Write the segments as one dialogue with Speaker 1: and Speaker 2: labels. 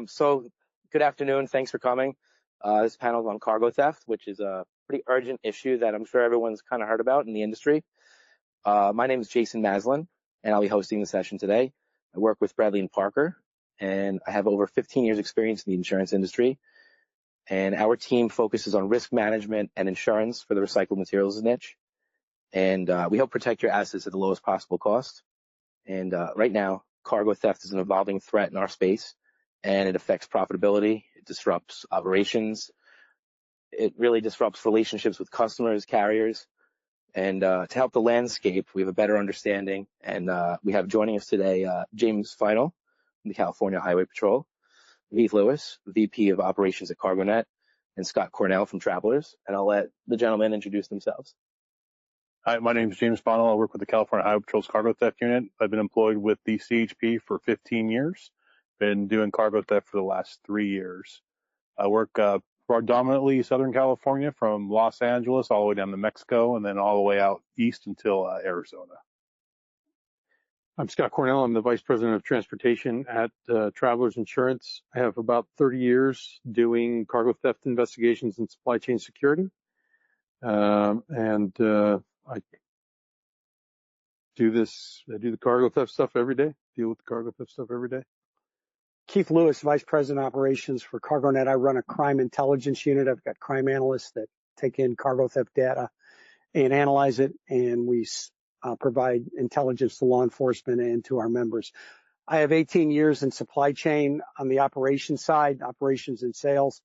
Speaker 1: So good afternoon. Thanks for coming. This panel is on cargo theft, which is a pretty urgent issue that I'm sure everyone's kind of heard about in the industry. My name is Jason Maslin, and I'll be hosting the session today. I work with Bradley and Parker, and I have over 15 years experience in the insurance industry. And our team focuses on risk management and insurance for the recycled materials niche. And we help protect your assets at the lowest possible cost. And right now, cargo theft is an evolving threat in our space, and it affects profitability. It disrupts operations. It really disrupts relationships with customers, carriers. And to help the landscape, we have a better understanding. And we have joining us today James Final from the California Highway Patrol, Heath Lewis, VP of Operations at CargoNet, and Scott Cornell from Travelers. And I'll let the gentlemen introduce themselves.
Speaker 2: Hi, my name is James Final. I work with the California Highway Patrol's Cargo Theft Unit. I've been employed with the CHP for 15 years. Been doing cargo theft for the last 3 years. I work predominantly Southern California, from Los Angeles all the way down to Mexico, and then all the way out east until Arizona.
Speaker 3: I'm Scott Cornell. I'm the Vice President of Transportation at Travelers Insurance. I have about 30 years doing cargo theft investigations and supply chain security. I do the cargo theft stuff every day, deal with the cargo theft stuff every day.
Speaker 4: Keith Lewis, Vice President Operations for CargoNet. I run a crime intelligence unit. I've got crime analysts that take in cargo theft data and analyze it, and we provide intelligence to law enforcement and to our members. I have 18 years in supply chain on the operations side, operations and sales.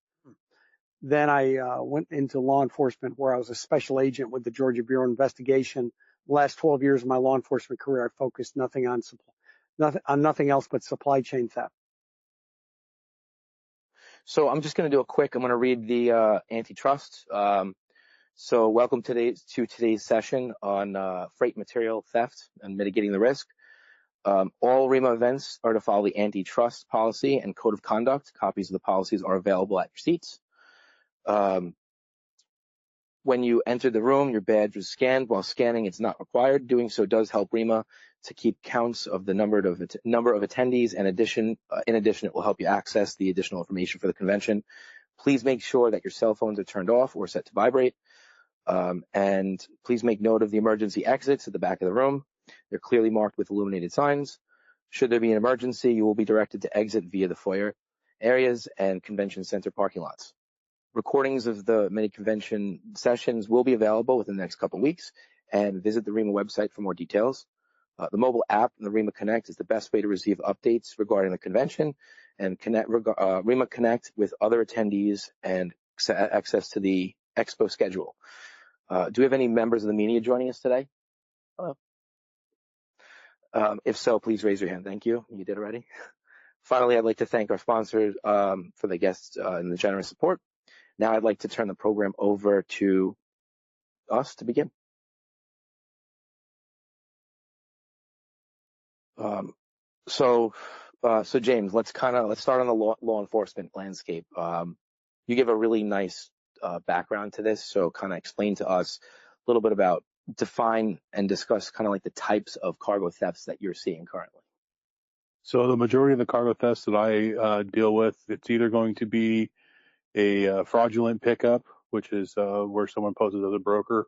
Speaker 4: Then I went into law enforcement, where I was a special agent with the Georgia Bureau of Investigation. The last 12 years of my law enforcement career, I focused nothing else but supply chain theft.
Speaker 1: So I'm just going to do I'm going to read the antitrust. So welcome to today's session on freight material theft and mitigating the risk. All ReMA events are to follow the antitrust policy and code of conduct. Copies of the policies are available at your seats. When you enter the room, your badge was scanned. While scanning, it's not required. Doing so does help ReMA to keep counts of the number of attendees. And in addition, it will help you access the additional information for the convention. Please make sure that your cell phones are turned off or set to vibrate. And please make note of the emergency exits at the back of the room. They're clearly marked with illuminated signs. Should there be an emergency, you will be directed to exit via the foyer areas and convention center parking lots. Recordings of the many convention sessions will be available within the next couple of weeks, and visit the ReMA website for more details. The mobile app and the ReMA Connect is the best way to receive updates regarding the convention and ReMA Connect with other attendees and access to the expo schedule. Do we have any members of the media joining us today? Hello. If so, please raise your hand. Thank you. You did already. Finally, I'd like to thank our sponsors for the guests and the generous support. Now I'd like to turn the program over to us to begin. So James, let's start on the law enforcement landscape. You give a really nice background to this, so kind of explain to us a little bit about, define and discuss kind of like the types of cargo thefts that you're seeing currently.
Speaker 2: So the majority of the cargo thefts that I deal with, it's either going to be a fraudulent pickup, which is where someone poses as a broker,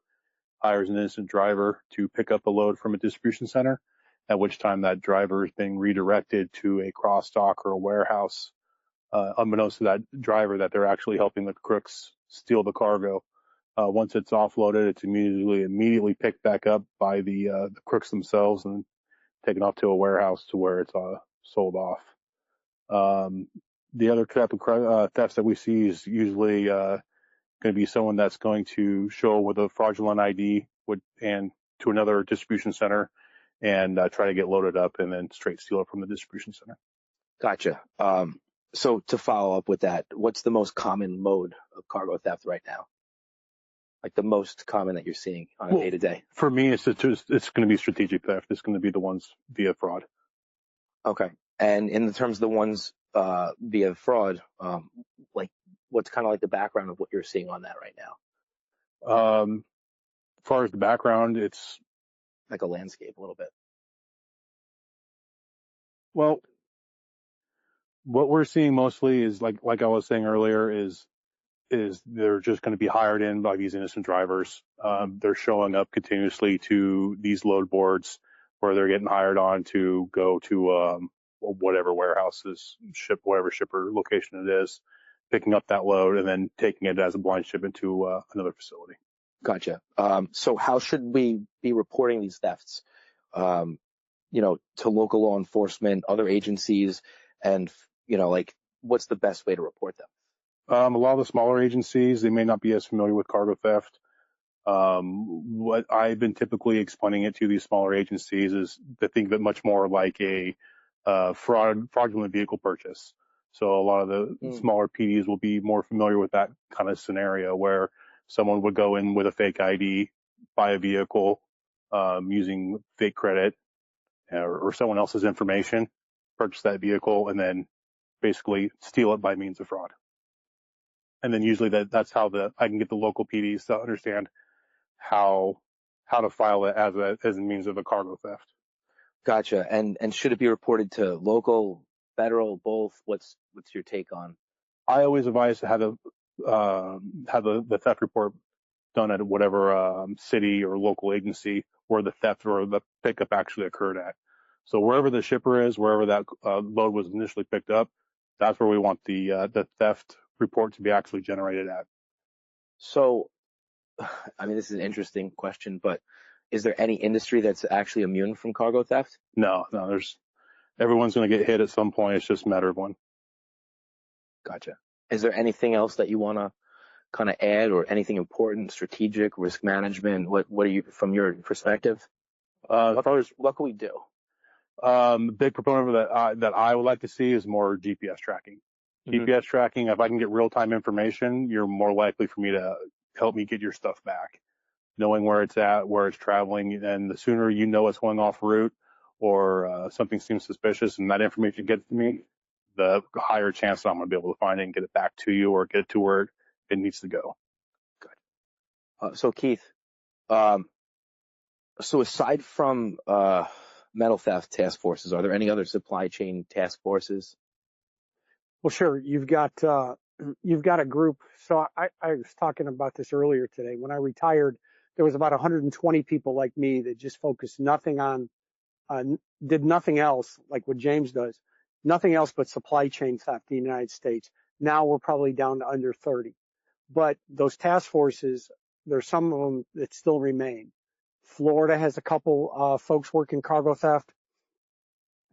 Speaker 2: hires an innocent driver to pick up a load from a distribution center, at which time that driver is being redirected to a cross dock or a warehouse, unbeknownst to that driver that they're actually helping the crooks steal the cargo. Once it's offloaded, it's immediately picked back up by the crooks themselves and taken off to a warehouse to where it's sold off. The other type of thefts that we see is usually going to be someone that's going to show with a fraudulent ID and to another distribution center and try to get loaded up and then straight steal it from the distribution center.
Speaker 1: Gotcha. So to follow up with that, what's the most common mode of cargo theft right now? Like the most common that you're seeing on a day-to-day?
Speaker 2: For me, it's going to be strategic theft. It's going to be the ones via fraud.
Speaker 1: Okay. And in terms of the ones via fraud, like what's kind of like the background of what you're seeing on that right now?
Speaker 2: As far as the background, it's
Speaker 1: like a landscape a little bit.
Speaker 2: Well, What we're seeing mostly is like I was saying earlier is they're just going to be hired in by these innocent drivers. They're showing up continuously to these load boards where they're getting hired on to go to whatever warehouses, whatever shipper location it is, picking up that load and then taking it as a blind shipment to another facility.
Speaker 1: Gotcha. So how should we be reporting these thefts, to local law enforcement, other agencies, and, like, what's the best way to report them?
Speaker 2: A lot of the smaller agencies, they may not be as familiar with cargo theft. What I've been typically explaining it to these smaller agencies is to think of it much more like a fraudulent vehicle purchase. So a lot of the smaller PDs will be more familiar with that kind of scenario where someone would go in with a fake ID, buy a vehicle using fake credit or someone else's information, purchase that vehicle, and then basically steal it by means of fraud. And then usually that's how I can get the local PDs to understand how to file it as a means of a cargo theft.
Speaker 1: Gotcha. And should it be reported to local, federal, both? What's your take on?
Speaker 2: I always advise to have the theft report done at whatever city or local agency where the theft or the pickup actually occurred at. So wherever the shipper is, wherever that load was initially picked up, that's where we want the theft report to be actually generated at.
Speaker 1: So, I mean, this is an interesting question, but is there any industry that's actually immune from cargo theft?
Speaker 2: No, everyone's going to get hit at some point. It's just a matter of when.
Speaker 1: Gotcha. Is there anything else that you want to kind of add, or anything important, strategic, risk management? What are you, from your perspective? What can we do?
Speaker 2: Big proponent of that I would like to see is more GPS tracking. GPS tracking, if I can get real-time information, you're more likely for me to help me get your stuff back. Knowing where it's at, where it's traveling, and the sooner you know it's going off route or something seems suspicious and that information gets to me, the higher chance that I'm going to be able to find it and get it back to you or get it to where it needs to go.
Speaker 1: Good. So Keith, so aside from metal theft task forces, are there any other supply chain task forces?
Speaker 4: Well, sure. You've got a group. So I was talking about this earlier today. When I retired, there was about 120 people like me that just focused did nothing else like what James does, nothing else but supply chain theft in the United States. Now we're probably down to under 30. But those task forces, there's some of them that still remain. Florida has a couple folks working cargo theft.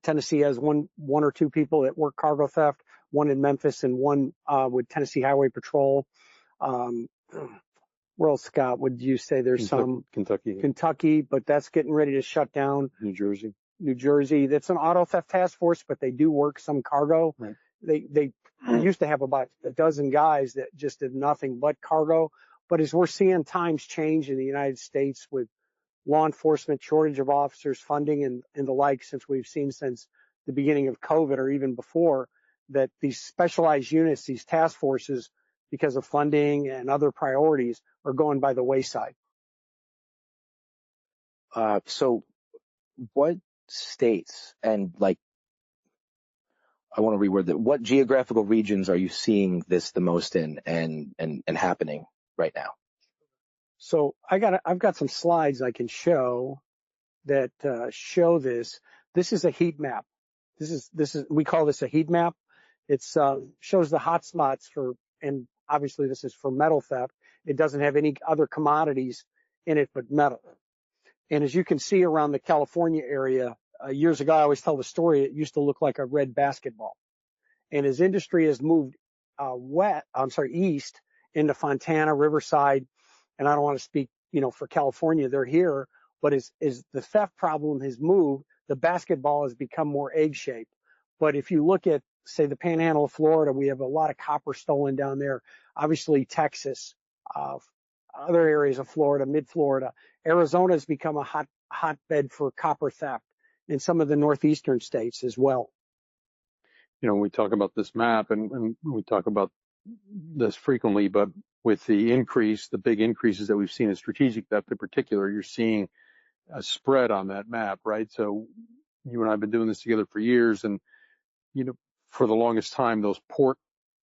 Speaker 4: Tennessee has one or two people that work cargo theft, one in Memphis and one with Tennessee Highway Patrol. Where else, Scott, would you say there's some? Kentucky, but that's getting ready to shut down.
Speaker 3: New Jersey. That's
Speaker 4: an auto theft task force, but they do work some cargo.
Speaker 3: Right.
Speaker 4: They used to have about a dozen guys that just did nothing but cargo. But as we're seeing times change in the United States with law enforcement, shortage of officers, funding, and the like, since we've seen since the beginning of COVID or even before, that these specialized units, these task forces, because of funding and other priorities, are going by the wayside.
Speaker 1: So what states and, like, I want to reword that. What geographical regions are you seeing this the most in and happening right now?
Speaker 4: So I've got some slides I can show that show this. This is a heat map. We call this a heat map. It's shows the hot spots and obviously this is for metal theft. It doesn't have any other commodities in it but metal. And as you can see around the California area, years ago, I always tell the story, it used to look like a red basketball. And as industry has moved east into Fontana, Riverside, and I don't want to speak, for California, they're here, but as the theft problem has moved, the basketball has become more egg-shaped. But if you look at, say, the Panhandle of Florida, we have a lot of copper stolen down there. Obviously, Texas, other areas of Florida, mid-Florida. Arizona has become a hotbed for copper theft in some of the northeastern states as well.
Speaker 3: We talk about this map and we talk about this frequently, but with the big increases that we've seen in strategic theft in particular, you're seeing a spread on that map, right? So you and I have been doing this together for years, and for the longest time, those port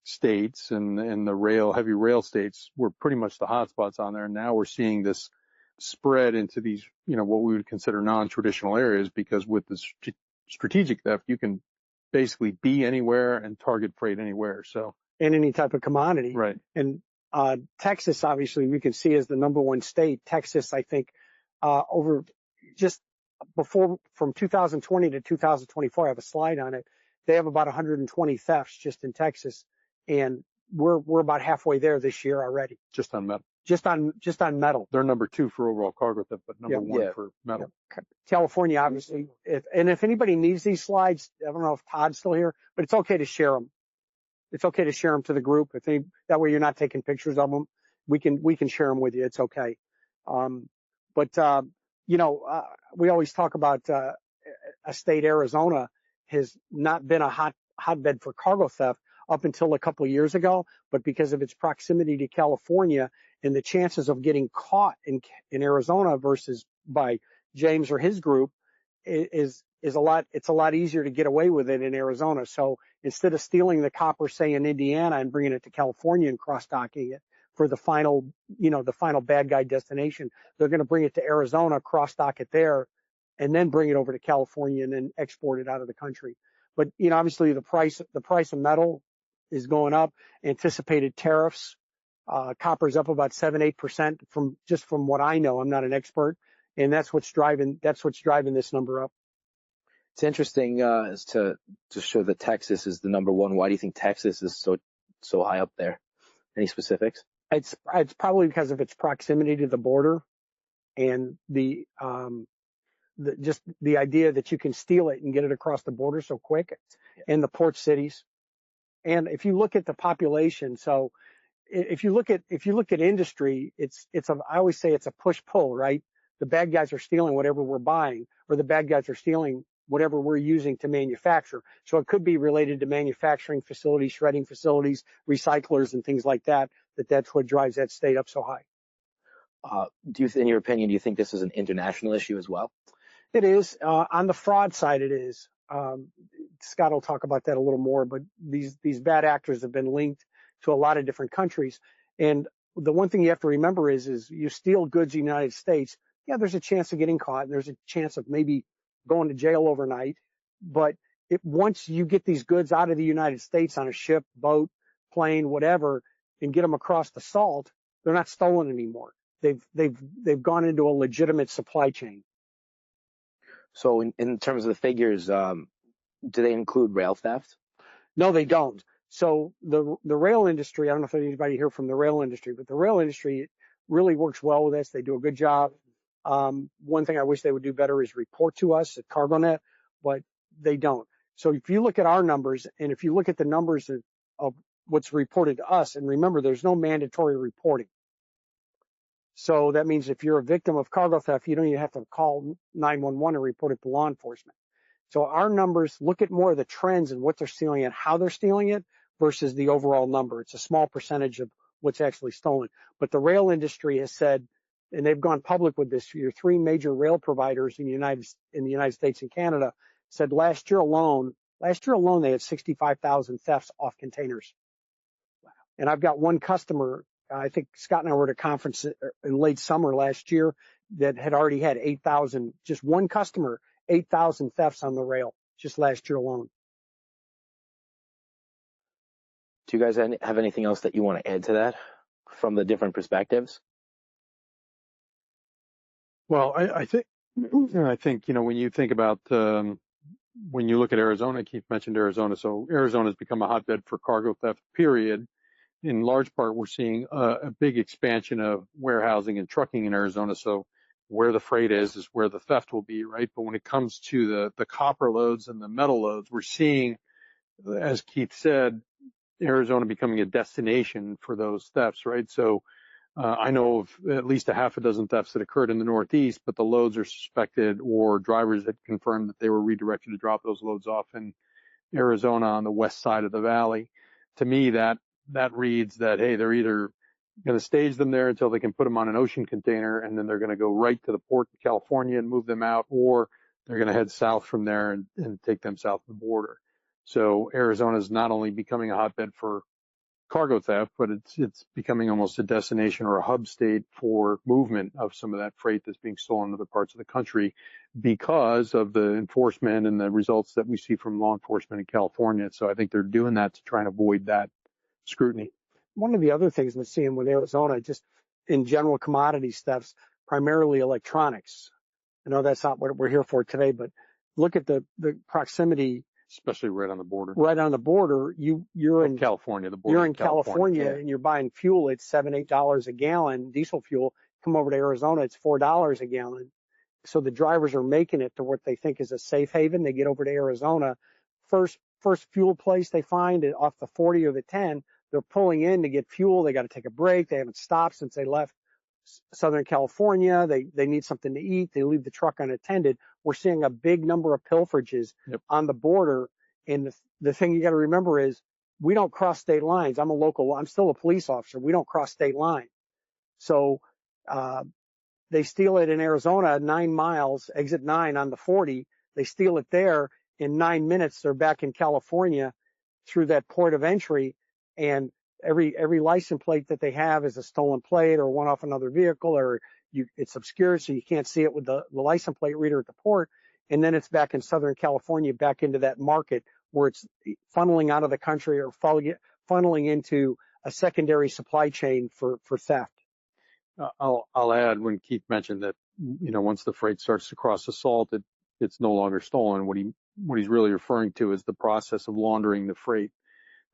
Speaker 3: states and the heavy rail states were pretty much the hotspots on there. Now we're seeing this spread into these, what we would consider non-traditional areas, because with the strategic theft, you can basically be anywhere and target freight anywhere. So,
Speaker 4: and any type of commodity.
Speaker 3: Right.
Speaker 4: And Texas, obviously, we can see as the number one state. Texas, I think, over just before from 2020 to 2024, I have a slide on it. They have about 120 thefts just in Texas, and we're about halfway there this year already.
Speaker 3: Just on metal.
Speaker 4: Just on metal.
Speaker 3: They're number 2 for overall cargo theft, but number 1 for metal.
Speaker 4: Yeah. California, obviously. If anybody needs these slides, I don't know if Todd's still here, but it's okay to share them. It's okay to share them to the group. That way you're not taking pictures of them. We can share them with you. It's okay. We always talk about a state, Arizona, has not been a hotbed for cargo theft up until a couple of years ago, but because of its proximity to California and the chances of getting caught in Arizona versus by James or his group is a lot easier to get away with it in Arizona. So instead of stealing the copper, say in Indiana, and bringing it to California and cross-docking it for the final bad guy destination, they're going to bring it to Arizona, cross-dock it there, and then bring it over to California and then export it out of the country. But, obviously the price of metal is going up. Anticipated tariffs, copper's up about 7-8% from what I know. I'm not an expert, and that's what's driving this number up.
Speaker 1: It's interesting as to show that Texas is the number one. Why do you think Texas is so high up there? Any specifics?
Speaker 4: It's probably because of its proximity to the border and the idea that you can steal it and get it across the border so quick, and the port cities. And if you look at the population, so if you look at industry, I always say it's a push-pull, right? The bad guys are stealing whatever we're buying, or the bad guys are stealing whatever we're using to manufacture. So it could be related to manufacturing facilities, shredding facilities, recyclers, and things like that. That's what drives that state up so high.
Speaker 1: In your opinion, do you think this is an international issue as well?
Speaker 4: It is. On the fraud side, it is. Scott will talk about that a little more, but these bad actors have been linked to a lot of different countries. And the one thing you have to remember is you steal goods in the United States, there's a chance of getting caught, and there's a chance of maybe going to jail overnight. But once you get these goods out of the United States on a ship, boat, plane, whatever, and get them across the salt, they're not stolen anymore. They've gone into a legitimate supply chain.
Speaker 1: So in terms of the figures, do they include rail theft?
Speaker 4: No, they don't. So the rail industry, I don't know if anybody here from the rail industry, but the rail industry really works well with us. They do a good job. One thing I wish they would do better is report to us at CargoNet, but they don't. So if you look at our numbers, and if you look at the numbers of what's reported to us, and remember, there's no mandatory reporting. So that means if you're a victim of cargo theft, you don't even have to call 911 and report it to law enforcement. So our numbers look at more of the trends and what they're stealing and how they're stealing it versus the overall number. It's a small percentage of what's actually stolen. But the rail industry has said, and they've gone public with this, your 3 major rail providers in the United States and Canada said last year alone they had 65,000 thefts off containers. Wow. And I've got one customer, I think Scott and I were at a conference in late summer last year that had already had 8,000, just one customer, 8,000 thefts on the rail just last year alone.
Speaker 1: Do you guys have anything else that you want to add to that from the different perspectives?
Speaker 3: Well, I think when you think about when you look at Arizona, Keith mentioned Arizona. So Arizona's become a hotbed for cargo theft, period. In large part, we're seeing a big expansion of warehousing and trucking in Arizona. So where the freight is where the theft will be, right? But when it comes to the copper loads and the metal loads, we're seeing, as Keith said, Arizona becoming a destination for those thefts, right? So I know of at least a half a dozen thefts that occurred in the Northeast, but the loads are suspected, or drivers had confirmed that they were redirected to drop those loads off in Arizona on the west side of the valley. To me, that reads that, hey, they're either going to stage them there until they can put them on an ocean container, and then they're going to go right to the port in California and move them out, or they're going to head south from there and take them south of the border. So Arizona is not only becoming a hotbed for cargo theft, but it's becoming almost a destination or a hub state for movement of some of that freight that's being stolen in other parts of the country because of the enforcement and the results that we see from law enforcement in California. So I think they're doing that to try and avoid that scrutiny.
Speaker 4: One of the other things we're seeing with Arizona, just in general commodity thefts, primarily electronics. I know that's not what we're here for today, but look at the proximity,
Speaker 3: especially right on the border.
Speaker 4: Right on the border, you're in
Speaker 3: California. The border.
Speaker 4: You're in California, and you're buying fuel. It's $7-8 a gallon, diesel fuel. Come over to Arizona, it's $4 a gallon. So the drivers are making it to what they think is a safe haven. They get over to Arizona, first fuel place they find off the 40 or the 10. They're pulling in to get fuel. They got to take a break. They haven't stopped since they left Southern California. They need something to eat. They leave the truck unattended. We're seeing a big number of pilferages on the border. And the thing you got to remember is we don't cross state lines. I'm still a police officer. We don't cross state line. So, they steal it in Arizona, 9 miles, exit 9 on the 40. They steal it there. In 9 minutes, they're back in California through that port of entry. And every license plate that they have is a stolen plate or one off another vehicle, or it's obscured, so you can't see it with the license plate reader at the port. And then it's back in Southern California, back into that market where it's funneling out of the country or funneling into a secondary supply chain for theft.
Speaker 3: I'll add, when Keith mentioned that, once the freight starts to cross the salt, it's no longer stolen. What he's really referring to is the process of laundering the freight,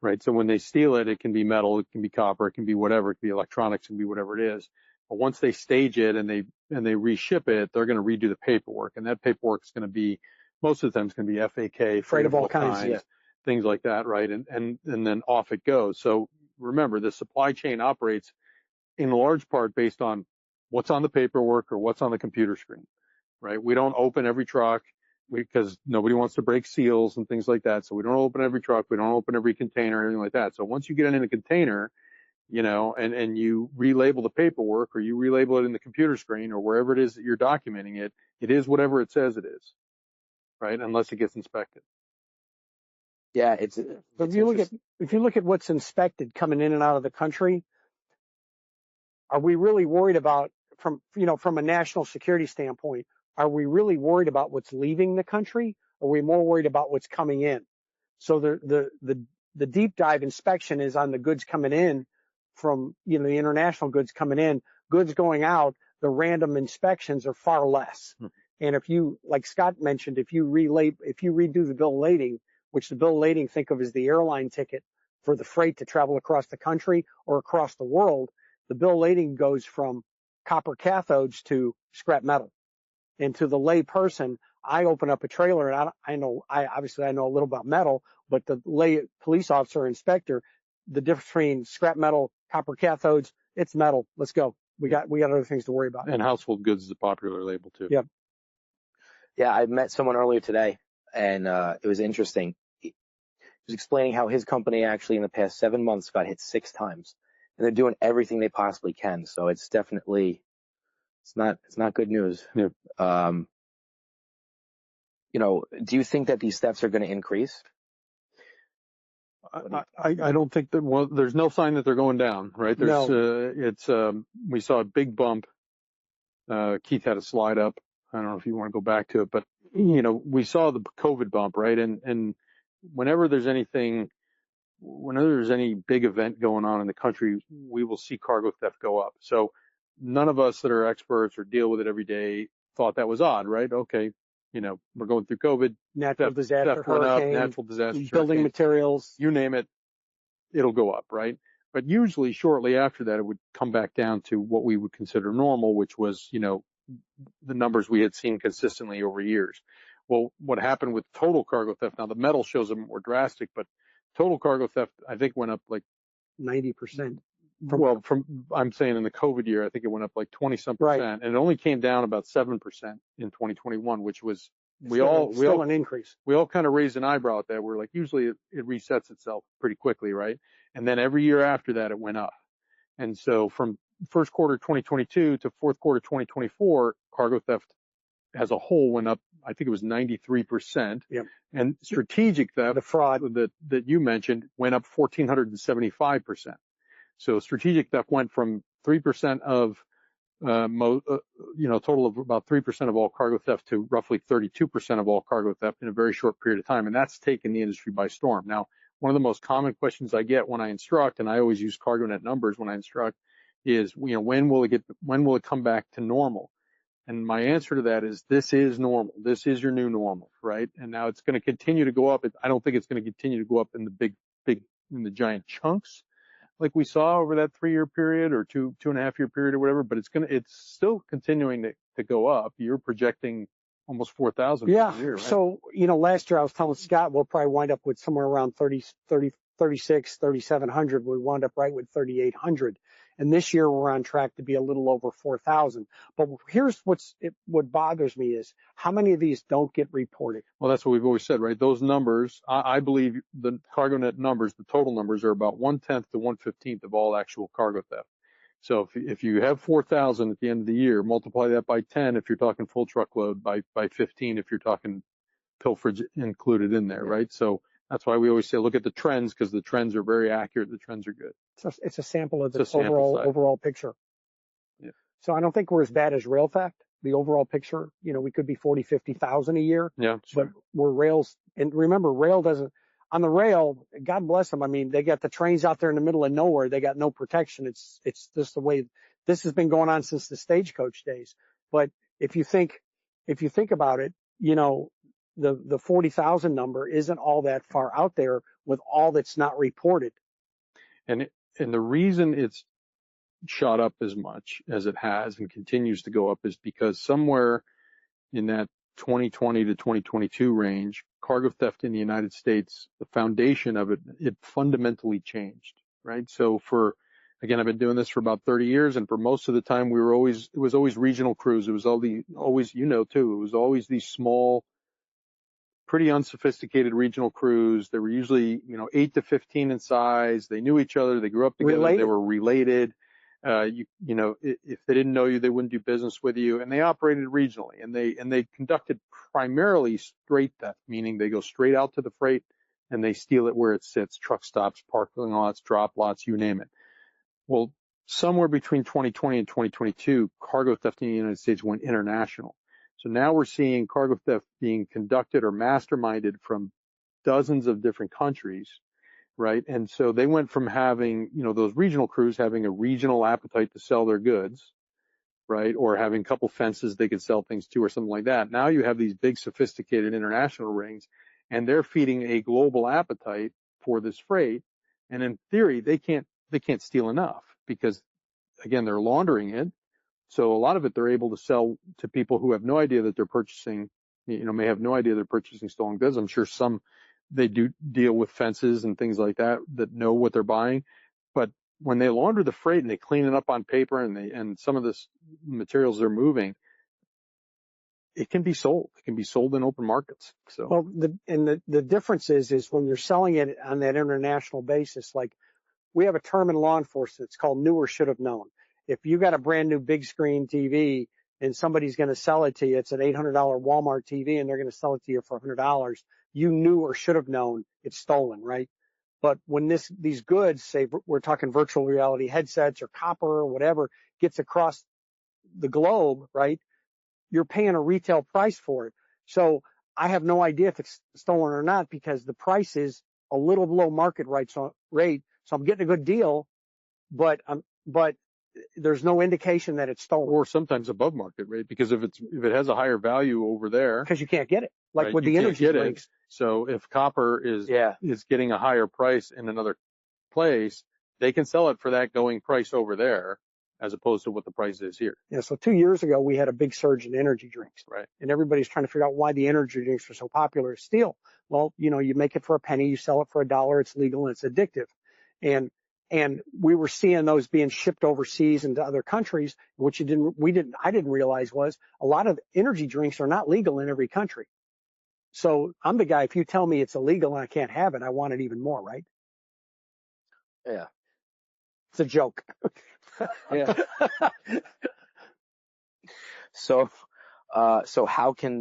Speaker 3: right? So when they steal it, it can be metal, it can be copper, it can be whatever, it can be electronics, it can be whatever it is. But once they stage it and they reship it, they're going to redo the paperwork, and that paperwork is going to be, most of the time, it's going to be FAK,
Speaker 4: freight of all kinds,
Speaker 3: things like that, right? And then off it goes. So remember, the supply chain operates in large part based on what's on the paperwork or what's on the computer screen, right? We don't open every truck because nobody wants to break seals and things like that. So we don't open every truck. We don't open every container, anything like that. So once you get it in the container, and you relabel the paperwork or you relabel it in the computer screen or wherever it is that you're documenting it, it is whatever it says it is, right? Unless it gets inspected.
Speaker 1: Yeah,
Speaker 4: if you look at what's inspected coming in and out of the country, are we really worried about, from a national security standpoint, are we really worried about what's leaving the country? Or are we more worried about what's coming in? So the deep dive inspection is on the goods coming in from, the international goods coming in. Goods going out, the random inspections are far less. And if you, like Scott mentioned, if you redo the bill of lading, which the bill of lading think of as the airline ticket for the freight to travel across the country or across the world, the bill of lading goes from copper cathodes to scrap metal. And to the lay person, I open up a trailer and I know a little about metal, but the lay police officer or inspector, the difference between scrap metal, copper cathodes, it's metal. Let's go. We got other things to worry about.
Speaker 3: And household goods is a popular label too.
Speaker 4: Yep.
Speaker 1: Yeah, I met someone earlier today, and it was interesting. He was explaining how his company actually in the past 7 months got hit 6 times, and they're doing everything they possibly can. So it's definitely, it's not good news.
Speaker 3: Yeah.
Speaker 1: Do you think that these thefts are going to increase?
Speaker 3: I don't think that, well, there's no sign that they're going down, right? We saw a big bump. Keith had a slide up. I don't know if you want to go back to it, but we saw the COVID bump, right? And whenever there's any big event going on in the country, we will see cargo theft go up. So none of us that are experts or deal with it every day thought that was odd, right? Okay. We're going through COVID,
Speaker 4: natural disaster, hurricane,
Speaker 3: natural disasters,
Speaker 4: building materials,
Speaker 3: you name it, it'll go up, right? But usually shortly after that, it would come back down to what we would consider normal, which was, the numbers we had seen consistently over years. Well, what happened with total cargo theft, now the metal shows them more drastic, but total cargo theft, I think, went up like
Speaker 4: 90%.
Speaker 3: I'm saying in the COVID year, I think it went up like 20-some%,
Speaker 4: right.
Speaker 3: And it only came down about 7% in 2021, which was,
Speaker 4: still an increase.
Speaker 3: We all kind of raised an eyebrow at that. We're like, usually it resets itself pretty quickly, right? And then every year after that, it went up. And so from first quarter 2022 to fourth quarter 2024, cargo theft as a whole went up, I think it was 93%.
Speaker 4: Yep.
Speaker 3: And strategic theft,
Speaker 4: the fraud
Speaker 3: that you mentioned, went up 1,475%. So strategic theft went from 3% of total of about 3% of all cargo theft to roughly 32% of all cargo theft in a very short period of time. And that's taken the industry by storm. Now, one of the most common questions I get when I instruct, and I always use CargoNet numbers when I instruct, is, when will it come back to normal? And my answer to that is, this is normal. This is your new normal, right? And now it's going to continue to go up. I don't think it's going to continue to go up in the in the giant chunks like we saw over that 3-year period or 2.5-year period or whatever, but it's still continuing to go up. You're projecting almost 4,000
Speaker 4: Yeah.
Speaker 3: a year, right?
Speaker 4: So, last year I was telling Scott we'll probably wind up with somewhere around 3,700. We wound up right with 3,800. And this year we're on track to be a little over 4,000. But here's what bothers me is how many of these don't get reported.
Speaker 3: Well, that's what we've always said, right? Those numbers, I believe the CargoNet numbers, the total numbers are about 1/10 to 1/15 of all actual cargo theft. So if you have 4,000 at the end of the year, multiply that by 10 if you're talking full truckload, by 15 if you're talking pilferage included in there, right? So that's why we always say look at the trends, because the trends are very accurate. The trends are good.
Speaker 4: It's a sample of the
Speaker 3: sample size.
Speaker 4: overall picture.
Speaker 3: Yeah.
Speaker 4: So I don't think we're as bad as rail theft. The overall picture, we could be 40, 50,000 a year.
Speaker 3: Yeah, sure.
Speaker 4: But we're rails. And remember, rail doesn't, on the rail, God bless them. I mean, they got the trains out there in the middle of nowhere. They got no protection. It's just the way this has been going on since the stagecoach days. But if you think about it, the 40,000 number isn't all that far out there with all that's not reported.
Speaker 3: And the reason it's shot up as much as it has and continues to go up is because somewhere in that 2020 to 2022 range, cargo theft in the United States, the foundation of it fundamentally changed, right? So I've been doing this for about 30 years, and for most of the time it was always regional crews. It was always, it was always these small, pretty unsophisticated regional crews. They were usually, 8 to 15 in size. They knew each other. They grew up together.
Speaker 4: Related.
Speaker 3: They were related. If they didn't know you, they wouldn't do business with you, and they operated regionally, and they conducted primarily straight theft, meaning they go straight out to the freight and they steal it where it sits, truck stops, parking lots, drop lots, you name it. Well, somewhere between 2020 and 2022, cargo theft in the United States went international. So now we're seeing cargo theft being conducted or masterminded from dozens of different countries, right? And so they went from having, those regional crews having a regional appetite to sell their goods, right? Or having a couple fences they could sell things to or something like that. Now you have these big sophisticated international rings, and they're feeding a global appetite for this freight. And in theory, they can't steal enough because, again, they're laundering it. So a lot of it they're able to sell to people who have no idea that they're purchasing, may have no idea they're purchasing stolen goods. I'm sure some they do deal with fences and things like that know what they're buying. But when they launder the freight and they clean it up on paper and some of this materials they're moving, it can be sold. It can be sold in open markets. So
Speaker 4: well, the difference is when you're selling it on that international basis, like we have a term in law enforcement, it's called knew or should have known. If you got a brand new big screen TV and somebody's going to sell it to you, it's an $800 Walmart TV and they're going to sell it to you for $100, you knew or should have known it's stolen, right? But when these goods, say we're talking virtual reality headsets or copper or whatever, gets across the globe, right? You're paying a retail price for it. So I have no idea if it's stolen or not because the price is a little below market rate. So I'm getting a good deal, but there's no indication that it's stolen.
Speaker 3: Or sometimes above market rate, because if it has a higher value over there,
Speaker 4: because you can't get it, like
Speaker 3: right,
Speaker 4: with the energy drinks.
Speaker 3: So if copper is getting a higher price in another place, they can sell it for that going price over there, as opposed to what the price is here.
Speaker 4: Yeah. So 2 years ago we had a big surge in energy drinks,
Speaker 3: right?
Speaker 4: And everybody's trying to figure out why the energy drinks are so popular. Steal. Well, you make it for a penny, you sell it for $1, it's legal and it's addictive, and we were seeing those being shipped overseas into other countries, which I didn't realize was a lot of energy drinks are not legal in every country. So I'm the guy, if you tell me it's illegal and I can't have it, I want it even more, right?
Speaker 1: Yeah.
Speaker 4: It's a joke.
Speaker 1: Yeah. So So how can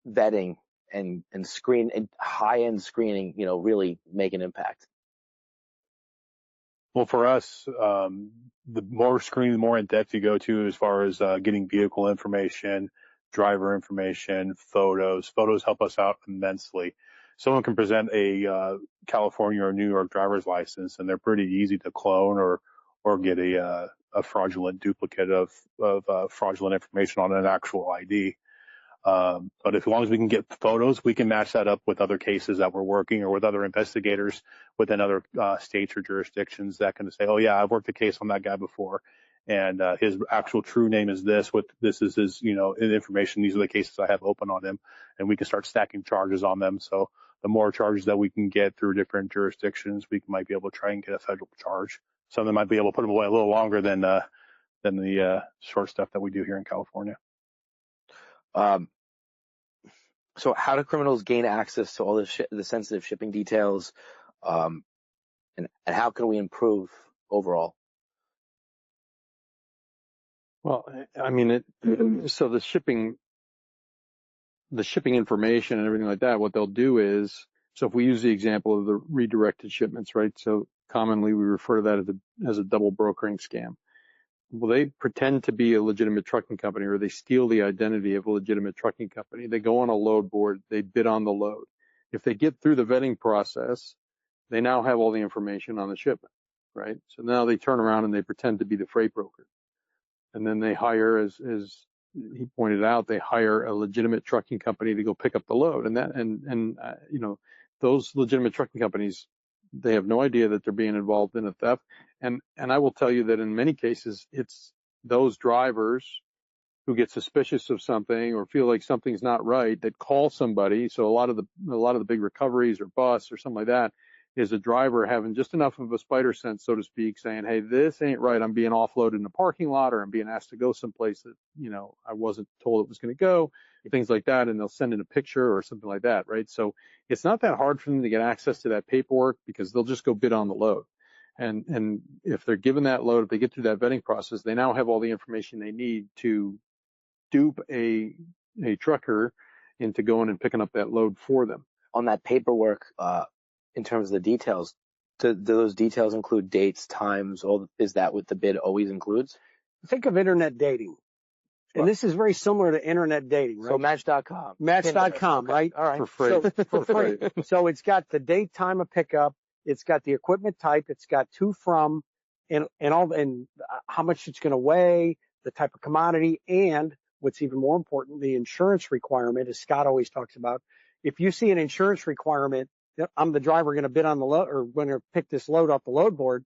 Speaker 1: vetting and high-end screening, really make an impact?
Speaker 2: Well, for us, the more screening, the more in depth you go to as far as getting vehicle information, driver information, photos. Photos help us out immensely. Someone can present a California or New York driver's license, and they're pretty easy to clone or get a fraudulent duplicate of fraudulent information on an actual ID. But as long as we can get photos, we can match that up with other cases that we're working or with other investigators within other states or jurisdictions that can say, oh yeah, I've worked a case on that guy before, and his actual true name is this. This is his, information. These are the cases I have open on him, and we can start stacking charges on them. So the more charges that we can get through different jurisdictions, we might be able to try and get a federal charge. Some of them might be able to put them away a little longer than the short stuff that we do here in California.
Speaker 1: So how do criminals gain access to all the sensitive shipping details, and how can we improve overall?
Speaker 3: Well, I mean, so the shipping information and everything like that, what they'll do is, so if we use the example of the redirected shipments, right? So commonly we refer to that as a double brokering scam. Well, they pretend to be a legitimate trucking company, or they steal the identity of a legitimate trucking company. They go on a load board, they bid on the load. If they get through the vetting process, they now have all the information on the shipment, right? So now they turn around and they pretend to be the freight broker. And then they hire, as he pointed out, they hire a legitimate trucking company to go pick up the load. And those legitimate trucking companies, they have no idea that they're being involved in a theft. And I will tell you that in many cases, it's those drivers who get suspicious of something or feel like something's not right that call somebody. So a lot of the big recoveries or busts or something like that is a driver having just enough of a spider sense, so to speak, saying, hey, this ain't right. I'm being offloaded in a parking lot, or I'm being asked to go someplace that, I wasn't told it was going to go, things like that. And they'll send in a picture or something like that, right? So it's not that hard for them to get access to that paperwork because they'll just go bid on the load. And if they're given that load, if they get through that vetting process, they now have all the information they need to dupe a trucker into going and picking up that load for them.
Speaker 1: On that paperwork, in terms of the details, do those details include dates, times? Is that what the bid always includes?
Speaker 4: Think of internet dating. And this is very similar to internet dating, right?
Speaker 1: So Match.com.
Speaker 4: Match.com,
Speaker 1: okay.
Speaker 4: right?
Speaker 1: All right.
Speaker 3: For free.
Speaker 4: So, for free. So it's got the date, time of pickup. It's got the equipment type. It's got to, from, and how much it's going to weigh, the type of commodity, and what's even more important, the insurance requirement, as Scott always talks about. If you see an insurance requirement, I'm the driver going to bid on the load or going to pick this load off the load board.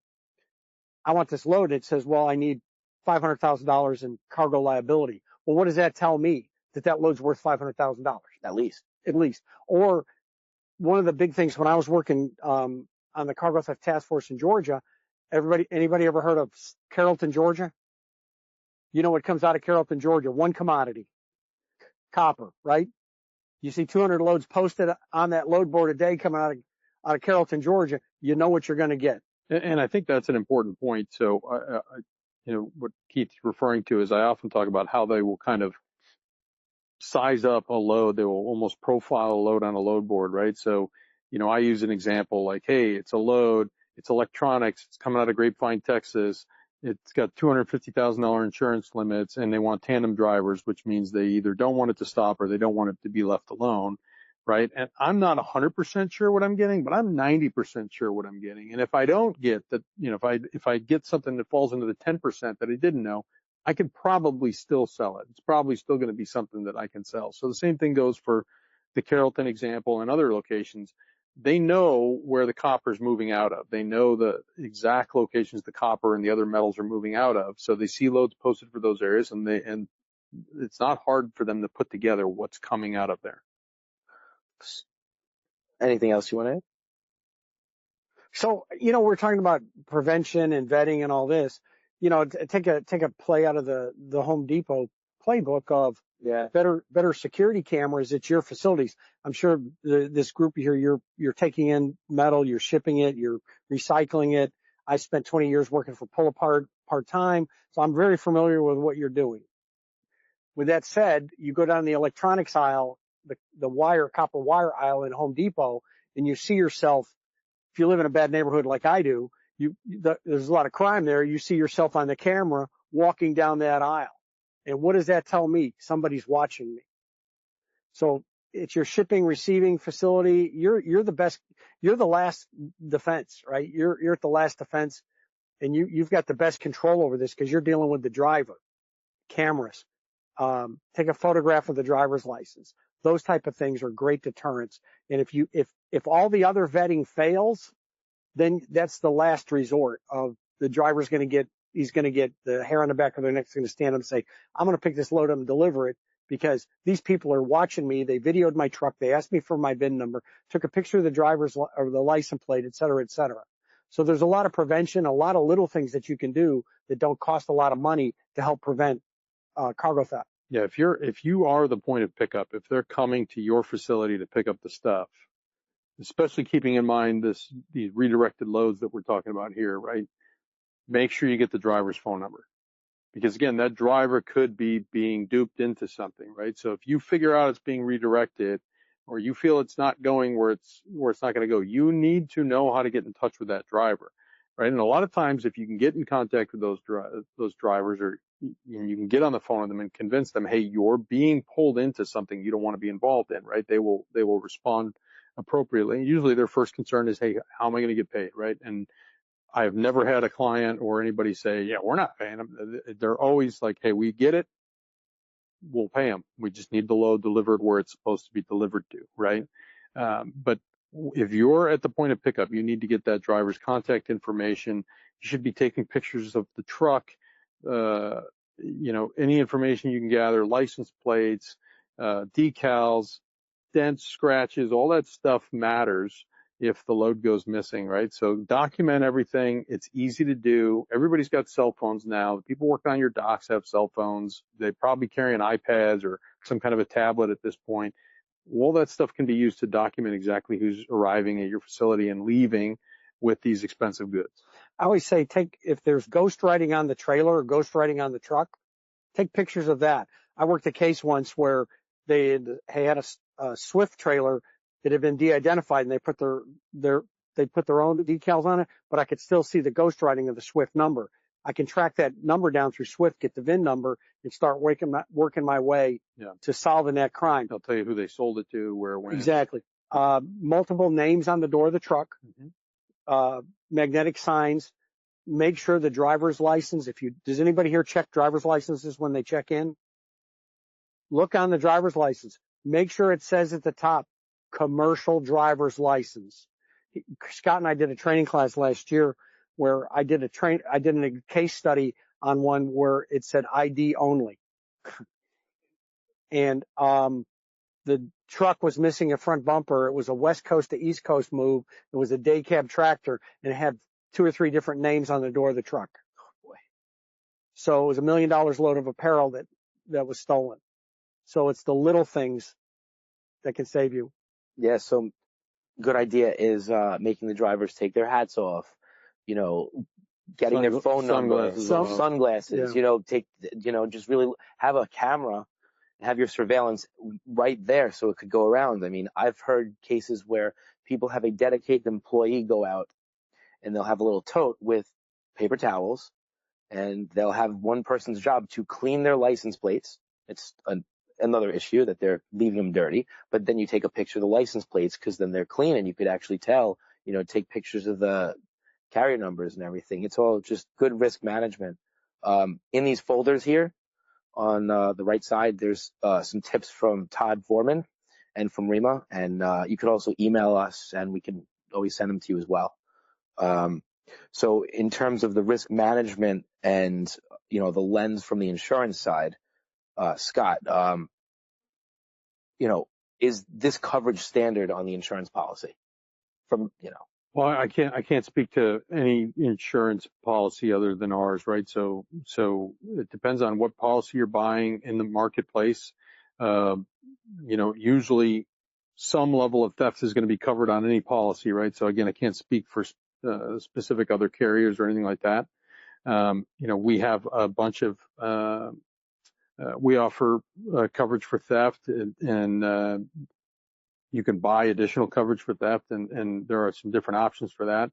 Speaker 4: I want this load. It says, well, I need $500,000 in cargo liability. Well, what does that tell me? That load's worth $500,000
Speaker 1: At least.
Speaker 4: Or one of the big things when I was working on the Cargo Theft Task Force in Georgia, anybody ever heard of Carrollton, Georgia? You know what comes out of Carrollton, Georgia? One commodity, copper, right? You see 200 loads posted on that load board a day coming out of Carrollton, Georgia. You know what you're going to get.
Speaker 3: And I think that's an important point. So, what Keith's referring to is I often talk about how they will kind of size up a load. They will almost profile a load on a load board, right? So, I use an example like, hey, it's a load, it's electronics, it's coming out of Grapevine, Texas. It's got $250,000 insurance limits, and they want tandem drivers, which means they either don't want it to stop or they don't want it to be left alone, right? And I'm not 100% sure what I'm getting, but I'm 90% sure what I'm getting. And if I don't get that, if I get something that falls into the 10% that I didn't know, I could probably still sell it. It's probably still going to be something that I can sell. So the same thing goes for the Carrollton example and other locations. They know where the copper is moving out of. They know the exact locations the copper and the other metals are moving out of. So they see loads posted for those areas, and it's not hard for them to put together what's coming out of there.
Speaker 1: Anything else you want to add?
Speaker 4: So, we're talking about prevention and vetting and all this. Take a play out of the Home Depot playbook of better security cameras at your facilities. I'm sure this group here, you're taking in metal, you're shipping it, you're recycling it. I spent 20 years working for Pull Apart part-time, so I'm very familiar with what you're doing. With that said, you go down the electronics aisle, the copper wire aisle in Home Depot, and you see yourself, if you live in a bad neighborhood like I do, there's a lot of crime there. You see yourself on the camera walking down that aisle. And what does that tell me? Somebody's watching me. So it's your shipping, receiving facility. You're the best. You're the last defense, right? You're at the last defense, and you've got the best control over this because you're dealing with the driver. Cameras. Take a photograph of the driver's license. Those type of things are great deterrents. And if all the other vetting fails, then that's the last resort of the driver's he's going to get the hair on the back of their neck, going to stand up and say, I'm going to pick this load up and deliver it because these people are watching me. They videoed my truck. They asked me for my VIN number, took a picture of the driver's or the license plate, et cetera, et cetera. So there's a lot of prevention, a lot of little things that you can do that don't cost a lot of money to help prevent cargo theft.
Speaker 3: Yeah, if you are the point of pickup, if they're coming to your facility to pick up the stuff, especially keeping in mind these redirected loads that we're talking about here, right? Make sure you get the driver's phone number. Because again, that driver could be being duped into something, right? So if you figure out it's being redirected or you feel it's not going where it's not going to go, you need to know how to get in touch with that driver, right? And a lot of times if you can get in contact with those drivers or you can get on the phone with them and convince them, hey, you're being pulled into something you don't want to be involved in, right? They will respond appropriately. Usually their first concern is, hey, how am I going to get paid, right? And I've never had a client or anybody say, yeah, we're not paying them. They're always like, hey, we get it. We'll pay them. We just need the load delivered where it's supposed to be delivered to, right? But if you're at the point of pickup, you need to get that driver's contact information. You should be taking pictures of the truck, any information you can gather, license plates, decals, dents, scratches, all that stuff matters if the load goes missing, right? So document everything. It's easy to do. Everybody's got cell phones now. People working on your docks have cell phones. They probably carry an iPad or some kind of a tablet at this point. All that stuff can be used to document exactly who's arriving at your facility and leaving with these expensive goods.
Speaker 4: I always say if there's ghost writing on the trailer or ghost writing on the truck, take pictures of that. I worked a case once where they had a Swift trailer that had been de-identified and they put their own decals on it, but I could still see the ghost writing of the Swift number. I can track that number down through Swift, get the VIN number, and start working my way to solving that crime.
Speaker 3: They'll tell you who they sold it to, where it went.
Speaker 4: Exactly. Multiple names on the door of the truck, magnetic signs. Make sure the driver's license, does anybody here check driver's licenses when they check in? Look on the driver's license. Make sure it says at the top, commercial driver's license. Scott and I did a training class last year where I did a case study on one where it said ID only. And, the truck was missing a front bumper. It was a West Coast to East Coast move. It was a day cab tractor and it had 2 or 3 different names on the door of the truck. Oh boy. So it was $1 million load of apparel that was stolen. So it's the little things that can save you.
Speaker 1: Yeah, so good idea is making the drivers take their hats off, getting their phone number, sunglasses, just really have a camera, have your surveillance right there so it could go around. I mean, I've heard cases where people have a dedicated employee go out and they'll have a little tote with paper towels and they'll have one person's job to clean their license plates. It's another issue that they're leaving them dirty, but then you take a picture of the license plates because then they're clean and you could actually tell, take pictures of the carrier numbers and everything. It's all just good risk management. In these folders here on the right side, there's some tips from Todd Foreman and from ReMA, and you could also email us and we can always send them to you as well. So in terms of the risk management and, the lens from the insurance side, Scott, is this coverage standard on the insurance policy?
Speaker 3: Well, I can't speak to any insurance policy other than ours, right? So it depends on what policy you're buying in the marketplace. Usually some level of theft is going to be covered on any policy, right? So again, I can't speak for specific other carriers or anything like that. We have a bunch of We offer coverage for theft, and you can buy additional coverage for theft, and there are some different options for that.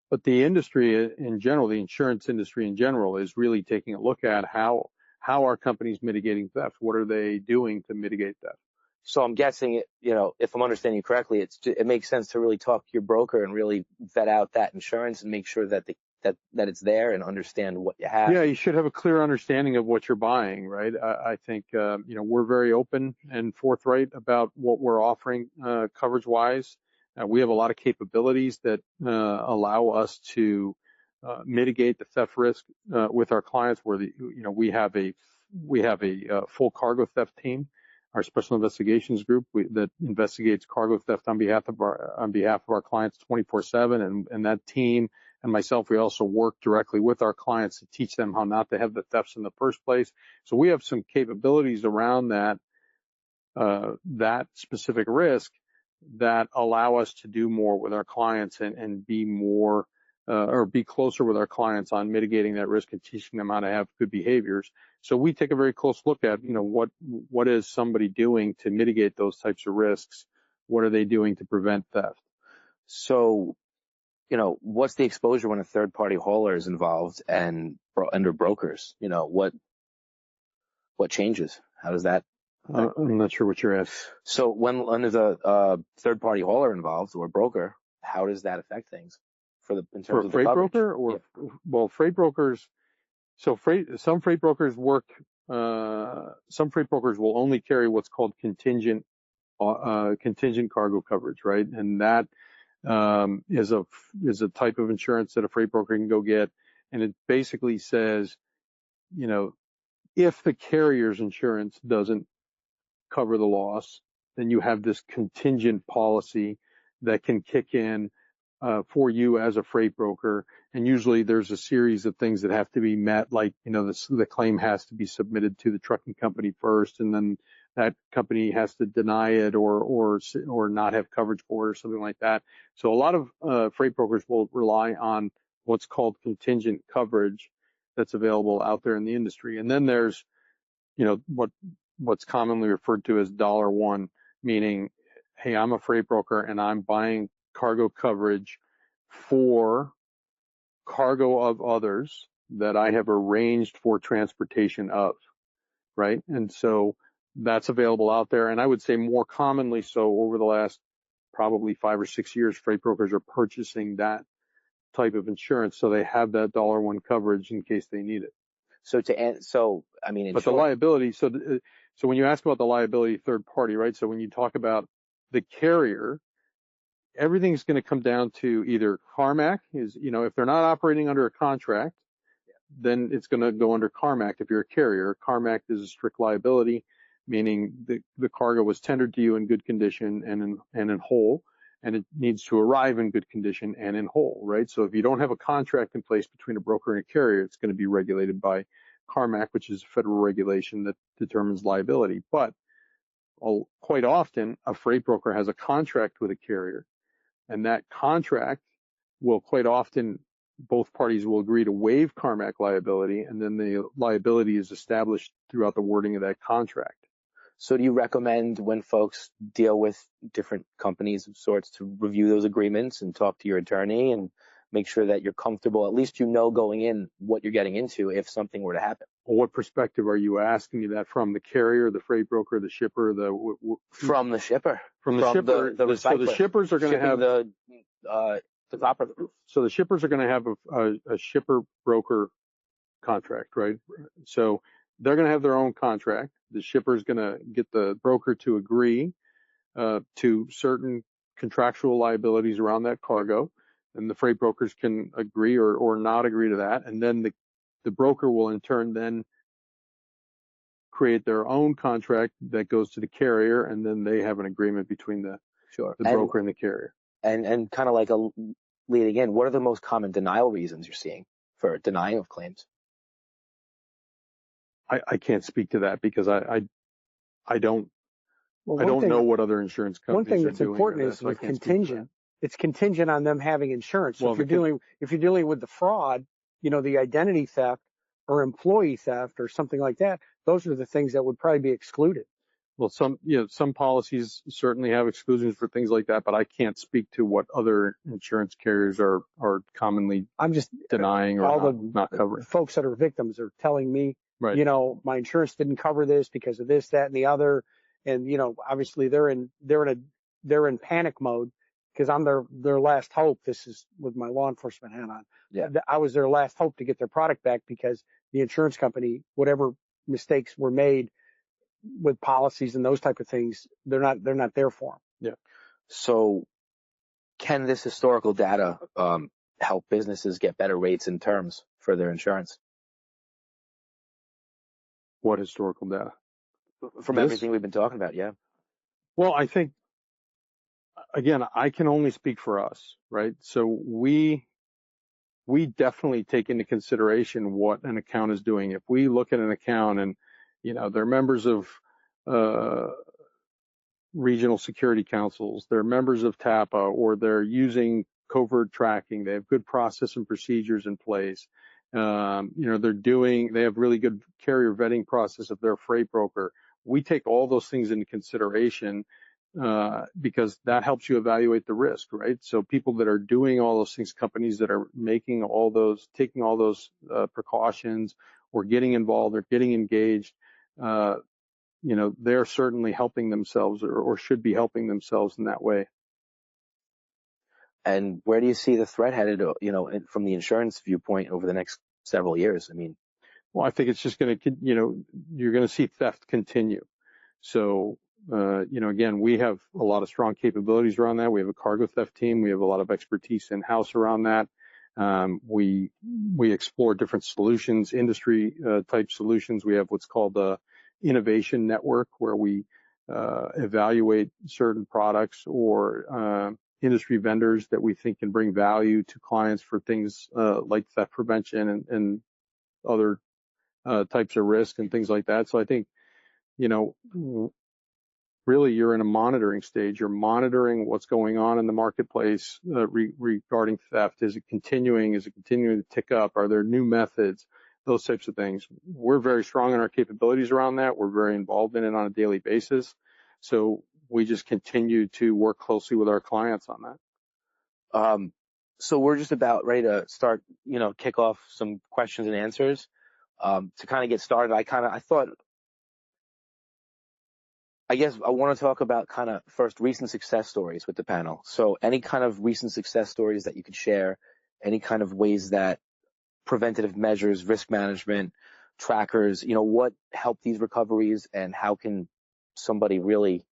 Speaker 3: But the industry in general, the insurance industry in general, is really taking a look at how are companies mitigating theft? What are they doing to mitigate theft?
Speaker 1: So I'm guessing, if I'm understanding you correctly, it makes sense to really talk to your broker and really vet out that insurance and make sure that that it's there and understand what you have.
Speaker 3: Yeah, you should have a clear understanding of what you're buying, right? I think, we're very open and forthright about what we're offering coverage-wise. We have a lot of capabilities that allow us to mitigate the theft risk with our clients. Where we have a full cargo theft team, our special investigations group that investigates cargo theft on behalf of our clients 24/7, and that team and myself, we also work directly with our clients to teach them how not to have the thefts in the first place. So we have some capabilities around that specific risk that allow us to do more with our clients and be more or be closer with our clients on mitigating that risk and teaching them how to have good behaviors. So we take a very close look at, what is somebody doing to mitigate those types of risks? What are they doing to prevent theft?
Speaker 1: So, what's the exposure when a third party hauler is involved and under brokers? What changes? How does that?
Speaker 3: I'm not sure what you're asking.
Speaker 1: So when there's a third party hauler involved or a broker, how does that affect things in terms of
Speaker 3: freight
Speaker 1: the coverage?
Speaker 3: broker or well, freight brokers? So some freight brokers some freight brokers will only carry what's called contingent cargo coverage, right? And that is a type of insurance that a freight broker can go get, and it basically says, if the carrier's insurance doesn't cover the loss, then you have this contingent policy that can kick in for you as a freight broker. And usually there's a series of things that have to be met, like, the claim has to be submitted to the trucking company first, and then that company has to deny it or not have coverage for it or something like that. So a lot of freight brokers will rely on what's called contingent coverage that's available out there in the industry. And then there's, what's commonly referred to as $1, meaning, hey, I'm a freight broker and I'm buying cargo coverage for cargo of others that I have arranged for transportation of, right? And so that's available out there. And I would say more commonly so over the last probably 5 or 6 years, freight brokers are purchasing that type of insurance, so they have that $1 coverage in case they need it.
Speaker 1: But
Speaker 3: the liability, so when you ask about the liability third party, right? So when you talk about the carrier, everything's going to come down to either CARMAC is, if they're not operating under a contract, then it's going to go under CARMAC. If you're a carrier, CARMAC is a strict liability, meaning the cargo was tendered to you in good condition and in whole, and it needs to arrive in good condition and in whole, right? So if you don't have a contract in place between a broker and a carrier, it's going to be regulated by CARMAC, which is a federal regulation that determines liability. But quite often, a freight broker has a contract with a carrier, and that contract will quite often, both parties will agree to waive CARMAC liability, and then the liability is established throughout the wording of that contract.
Speaker 1: So do you recommend when folks deal with different companies of sorts to review those agreements and talk to your attorney and make sure that you're comfortable, at least going in what you're getting into if something were to happen?
Speaker 3: Well, what perspective are you asking me that from? The carrier, the freight broker, the shipper,
Speaker 1: From the shipper.
Speaker 3: From the shipper. So the shippers are going to have
Speaker 1: the operator.
Speaker 3: So the shippers are going to have a shipper broker contract, right? So they're going to have their own contract. The shipper's going to get the broker to agree to certain contractual liabilities around that cargo, and the freight brokers can agree or not agree to that. And then the broker will in turn then create their own contract that goes to the carrier, and then they have an agreement between the broker and the carrier.
Speaker 1: And kind of like leading in, what are the most common denial reasons you're seeing for denying of claims?
Speaker 3: I can't speak to that because I don't know what other insurance companies are doing.
Speaker 4: One thing that's important is with contingent. It's contingent on them having insurance. So if you're dealing with the fraud, the identity theft or employee theft or something like that, those are the things that would probably be excluded.
Speaker 3: Well, some policies certainly have exclusions for things like that, but I can't speak to what other insurance carriers are commonly
Speaker 4: I'm just
Speaker 3: denying
Speaker 4: all
Speaker 3: or
Speaker 4: the
Speaker 3: not covering.
Speaker 4: folks that are victims are telling me,
Speaker 3: Right.
Speaker 4: my insurance didn't cover this because of this, that, and the other. And, obviously they're in panic mode because I'm their last hope. This is with my law enforcement hat on.
Speaker 1: Yeah.
Speaker 4: I was their last hope to get their product back because the insurance company, whatever mistakes were made with policies and those type of things, they're not there for them.
Speaker 3: Yeah.
Speaker 1: So can this historical data help businesses get better rates and terms for their insurance?
Speaker 3: What historical data?
Speaker 1: From everything we've been talking about, yeah.
Speaker 3: Well, I think, again, I can only speak for us, right? So we definitely take into consideration what an account is doing. If we look at an account and, they're members of regional security councils, they're members of TAPA, or they're using covert tracking, they have good process and procedures in place. They have really good carrier vetting process of their freight broker. We take all those things into consideration because that helps you evaluate the risk, right? So people that are doing all those things, companies that are taking all those precautions or getting involved or getting engaged, they're certainly helping themselves or should be helping themselves in that way.
Speaker 1: And where do you see the threat headed, from the insurance viewpoint over the next several years? I mean,
Speaker 3: well, I think it's just going to, you're going to see theft continue. So, again, we have a lot of strong capabilities around that. We have a cargo theft team. We have a lot of expertise in-house around that. We explore different solutions, industry type solutions. We have what's called the innovation network, where we evaluate certain products or industry vendors that we think can bring value to clients for things like theft prevention and other types of risk and things like that. So I think, really you're in a monitoring stage. You're monitoring what's going on in the marketplace regarding theft. Is it continuing? Is it continuing to tick up? Are there new methods? Those types of things. We're very strong in our capabilities around that. We're very involved in it on a daily basis. So we just continue to work closely with our clients on that.
Speaker 1: So we're just about ready to start, kick off some questions and answers. To kind of get started, I guess I want to talk about kind of first recent success stories with the panel. So any kind of recent success stories that you could share, any kind of ways that preventative measures, risk management, trackers, what help these recoveries, and how can somebody really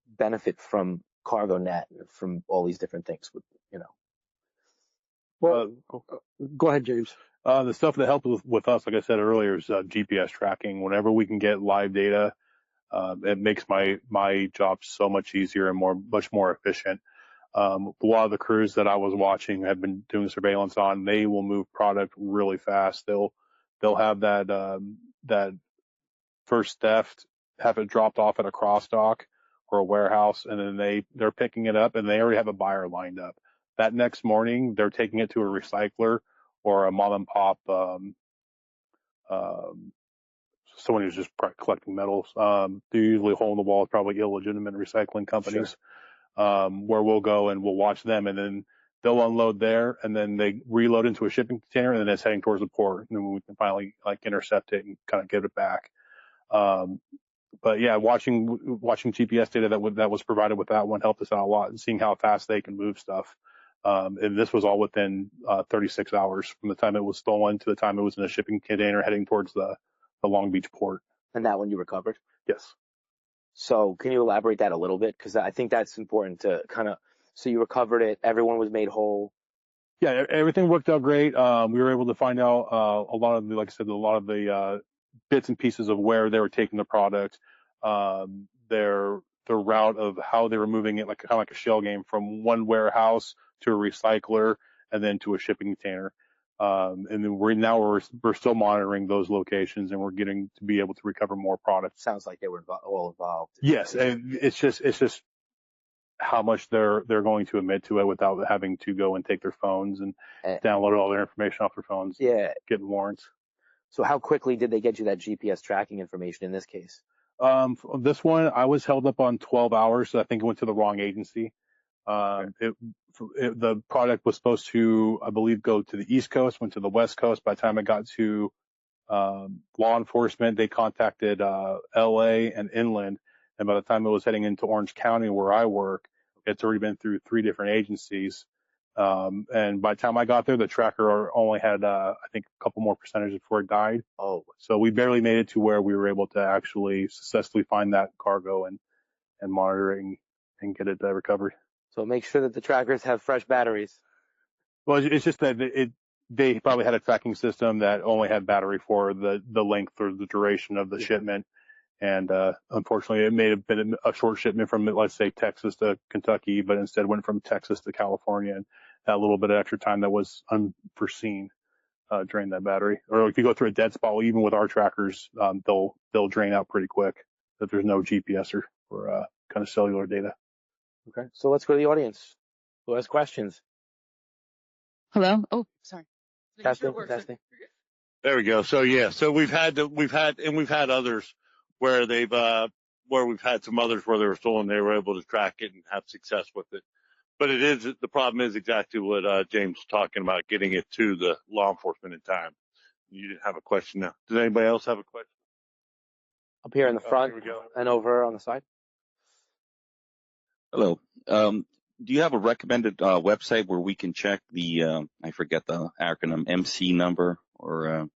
Speaker 1: benefit from CargoNet, from all these different things,
Speaker 4: Well, go ahead, James.
Speaker 2: The stuff that helped with us, like I said earlier, is GPS tracking. Whenever we can get live data, it makes my job so much easier and much more efficient. A lot of the crews that I was watching have been doing surveillance on. They will move product really fast. They'll have that first theft, have it dropped off at a cross dock or a warehouse, and then they're picking it up and they already have a buyer lined up. That next morning, they're taking it to a recycler or a mom and pop, someone who's just collecting metals. They're usually hole in the wall, probably illegitimate recycling companies.
Speaker 1: Sure.
Speaker 2: Where we'll go and we'll watch them, and then they'll unload there, and then they reload into a shipping container, and then it's heading towards the port, and then we can finally intercept it and kind of get it back. But yeah, watching GPS data that was provided with that one helped us out a lot, and seeing how fast they can move stuff. And this was all within 36 hours from the time it was stolen to the time it was in a shipping container heading towards the Long Beach port.
Speaker 1: And that one you recovered?
Speaker 2: Yes.
Speaker 1: So can you elaborate that a little bit? Because I think that's important to so you recovered it, everyone was made whole.
Speaker 2: Yeah, everything worked out great. We were able to find out a lot of the bits and pieces of where they were taking the product, the route of how they were moving it, kind of like a shell game, from one warehouse to a recycler and then to a shipping container. And then we're still monitoring those locations, and we're getting to be able to recover more product.
Speaker 1: Sounds like they were all involved.
Speaker 2: Yes, and it's just how much they're going to admit to it without having to go and take their phones and download all their information off their phones.
Speaker 1: Yeah,
Speaker 2: get warrants.
Speaker 1: So how quickly did they get you that GPS tracking information in this case?
Speaker 2: This one, I was held up on 12 hours. So I think it went to the wrong agency. The product was supposed to, I believe, go to the East Coast, went to the West Coast. By the time it got to law enforcement, they contacted LA and inland. And by the time it was heading into Orange County, where I work, it's already been through 3 different agencies. And by the time I got there, the tracker only had, I think, a couple more percentages before it died.
Speaker 1: Oh,
Speaker 2: So we barely made it to where we were able to actually successfully find that cargo and monitor it and get it recovered.
Speaker 1: so make sure that the trackers have fresh batteries.
Speaker 2: Well, it's just that they probably had a tracking system that only had battery for the length or the duration of the shipment. And unfortunately, it may have been a short shipment from, let's say, Texas to Kentucky, but instead went from Texas to California. And that little bit of extra time that was unforeseen drained that battery. Or if you go through a dead spot, well, even with our trackers, they'll drain out pretty quick if there's no GPS or kind of cellular data.
Speaker 1: Okay. So let's go to the audience. Who has questions?
Speaker 5: Hello? Oh, sorry.
Speaker 1: Testing.
Speaker 6: There we go. So yeah, so we've had others where we've had some others where they were stolen, they were able to track it and have success with it. But the problem is exactly what James was talking about, getting it to the law enforcement in time. You didn't have a question now. Does anybody else have a question?
Speaker 1: Up here in the front
Speaker 6: Here we go.
Speaker 1: and over on the side.
Speaker 7: Hello. Do you have a recommended website where we can check the, I forget the acronym, MC number or,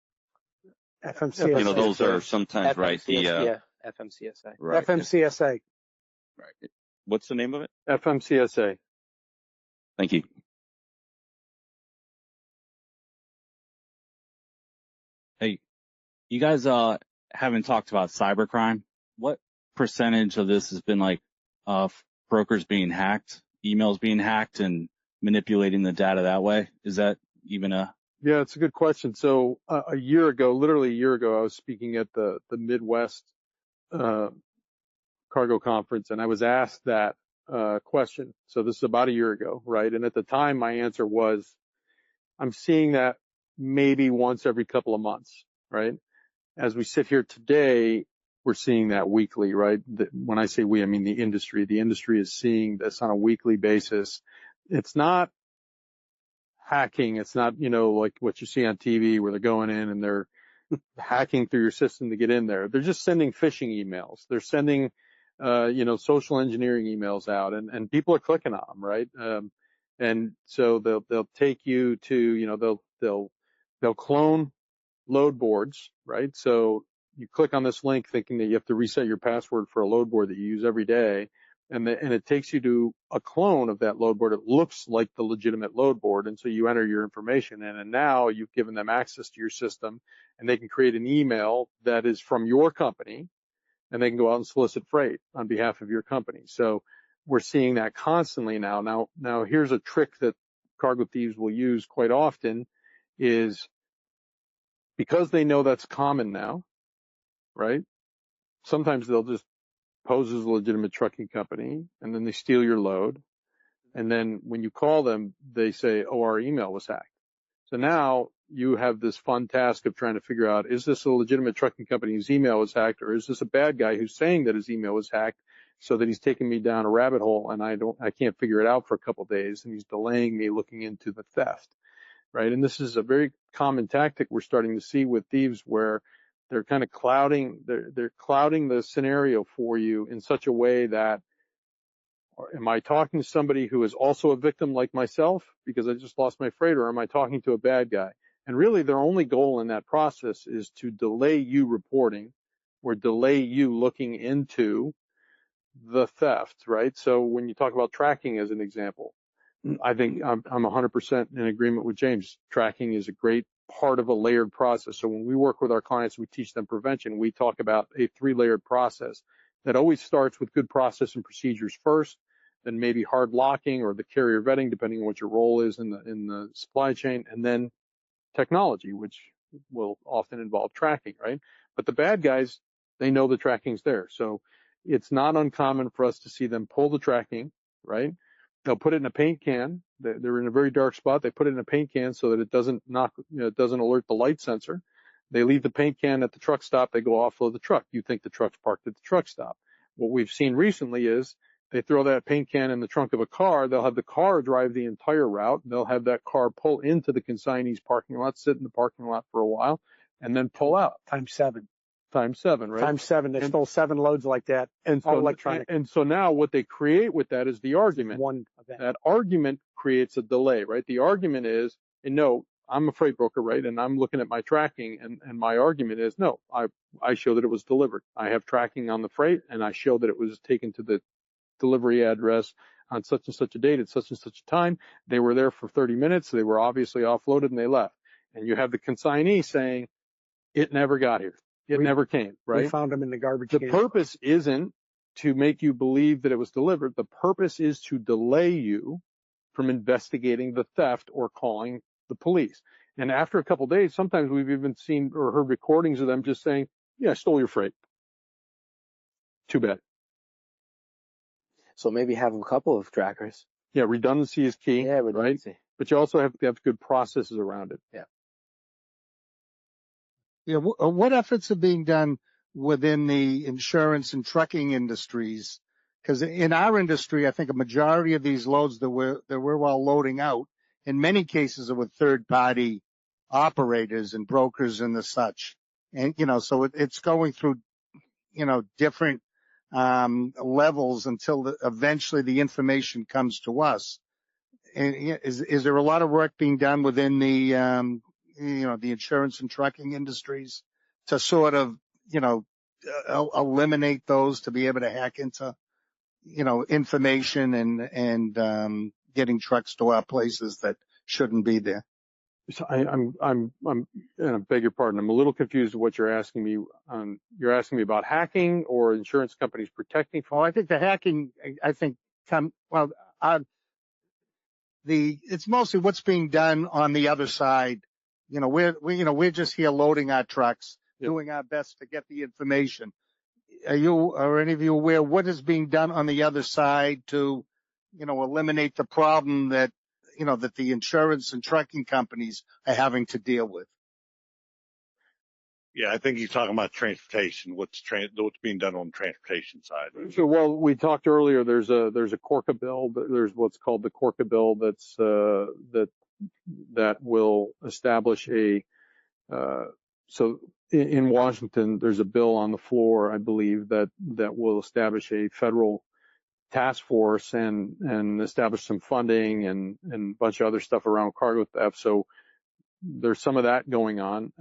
Speaker 4: FMCSA.
Speaker 7: those are sometimes right.
Speaker 1: Yeah, FMCSA.
Speaker 7: Right.
Speaker 4: FMCSA.
Speaker 7: Right. What's the name of it?
Speaker 3: FMCSA.
Speaker 7: Thank you.
Speaker 8: Hey, you guys haven't talked about cybercrime. What percentage of this has been like brokers being hacked, emails being hacked, and manipulating the data that way? Is that even a...
Speaker 3: Yeah, it's a good question. So literally a year ago, I was speaking at the Midwest cargo conference, and I was asked that question. So this is about a year ago, right? And at the time, my answer was, I'm seeing that maybe once every couple of months, right? As we sit here today, we're seeing that weekly, right? When I say we, I mean the industry. The industry is seeing this on a weekly basis. It's not hacking. It's not, like what you see on TV where they're going in and they're hacking through your system to get in there. They're just sending phishing emails. They're sending, social engineering emails out, and people are clicking on them, right? And so they'll take you to, they'll clone load boards, right? So you click on this link thinking that you have to reset your password for a load board that you use every day. And it takes you to a clone of that load board. It looks like the legitimate load board. And so you enter your information in, and now you've given them access to your system, and they can create an email that is from your company, and they can go out and solicit freight on behalf of your company. So we're seeing that constantly now. Now here's a trick that cargo thieves will use quite often is because they know that's common now, right? Sometimes they'll just pose as a legitimate trucking company, and then they steal your load. And then when you call them, they say, oh, our email was hacked. So now you have this fun task of trying to figure out, is this a legitimate trucking company whose email was hacked, or is this a bad guy who's saying that his email was hacked so that he's taking me down a rabbit hole and I can't figure it out for a couple of days, and he's delaying me looking into the theft, right? And this is a very common tactic we're starting to see with thieves where they're kind of clouding the scenario for you in such a way that, am I talking to somebody who is also a victim like myself because I just lost my freight, or am I talking to a bad guy? And really their only goal in that process is to delay you reporting or delay you looking into the theft, right? So when you talk about tracking as an example, I think I'm 100% in agreement with James. Tracking is a great part of a layered process. So when we work with our clients, we teach them prevention. We talk about a 3-layered process that always starts with good process and procedures first, then maybe hard locking or the carrier vetting, depending on what your role is in the supply chain, and then technology, which will often involve tracking, right? But the bad guys, they know the tracking's there. So it's not uncommon for us to see them pull the tracking, right? They'll put it in a paint can. They're in a very dark spot. They put it in a paint can so that it doesn't it doesn't alert the light sensor. They leave the paint can at the truck stop. They go offload the truck. You think the truck's parked at the truck stop. What we've seen recently is they throw that paint can in the trunk of a car. They'll have the car drive the entire route. They'll have that car pull into the consignee's parking lot, sit in the parking lot for a while, and then pull out.
Speaker 4: Times 7.
Speaker 3: Times 7, right?
Speaker 4: Times 7. They stole 7 loads like that.
Speaker 3: And
Speaker 4: all
Speaker 3: so,
Speaker 4: electronic.
Speaker 3: and so now what they create with that is the argument.
Speaker 4: One event.
Speaker 3: That argument creates a delay, right? The argument is, and no, I'm a freight broker, right? And I'm looking at my tracking, and my argument is, no, I show that it was delivered. I have tracking on the freight, and I show that it was taken to the delivery address on such and such a date at such and such a time. They were there for 30 minutes. They were obviously offloaded, and they left. And you have the consignee saying, it never got here. It never came, right?
Speaker 4: We found them in the garbage
Speaker 3: can.
Speaker 4: The
Speaker 3: purpose isn't to make you believe that it was delivered. The purpose is to delay you from investigating the theft or calling the police. And after a couple of days, sometimes we've even seen or heard recordings of them just saying, yeah, I stole your freight. Too bad.
Speaker 1: So maybe have a couple of trackers.
Speaker 3: Yeah, redundancy is key.
Speaker 1: Yeah, redundancy.
Speaker 3: Right? But you also have to have good processes around it.
Speaker 1: Yeah.
Speaker 9: Yeah. What efforts are being done within the insurance and trucking industries? Because in our industry, I think a majority of these loads that we're all loading out, in many cases, are with third-party operators and brokers and the such. And, so it's going through, different levels until eventually the information comes to us. And is there a lot of work being done within the, the insurance and trucking industries to sort of, eliminate those, to be able to hack into, information and getting trucks to our places that shouldn't be there?
Speaker 3: So I'm, and I beg your pardon, I'm a little confused with what you're asking me. You're asking me about hacking or insurance companies protecting from?
Speaker 9: Well, I think the hacking, it's mostly what's being done on the other side. We're just here loading our trucks, doing our best to get the information. Are any of you aware what is being done on the other side to, eliminate the problem that the insurance and trucking companies are having to deal with?
Speaker 6: Yeah, I think he's talking about transportation. What's being done on the transportation side?
Speaker 3: So, well, we talked earlier. There's a Corca bill. There's what's called the Corca bill. That's that will establish a. So in Washington, there's a bill on the floor, I believe, that will establish a federal task force and establish some funding and a bunch of other stuff around cargo theft. So there's some of that going on.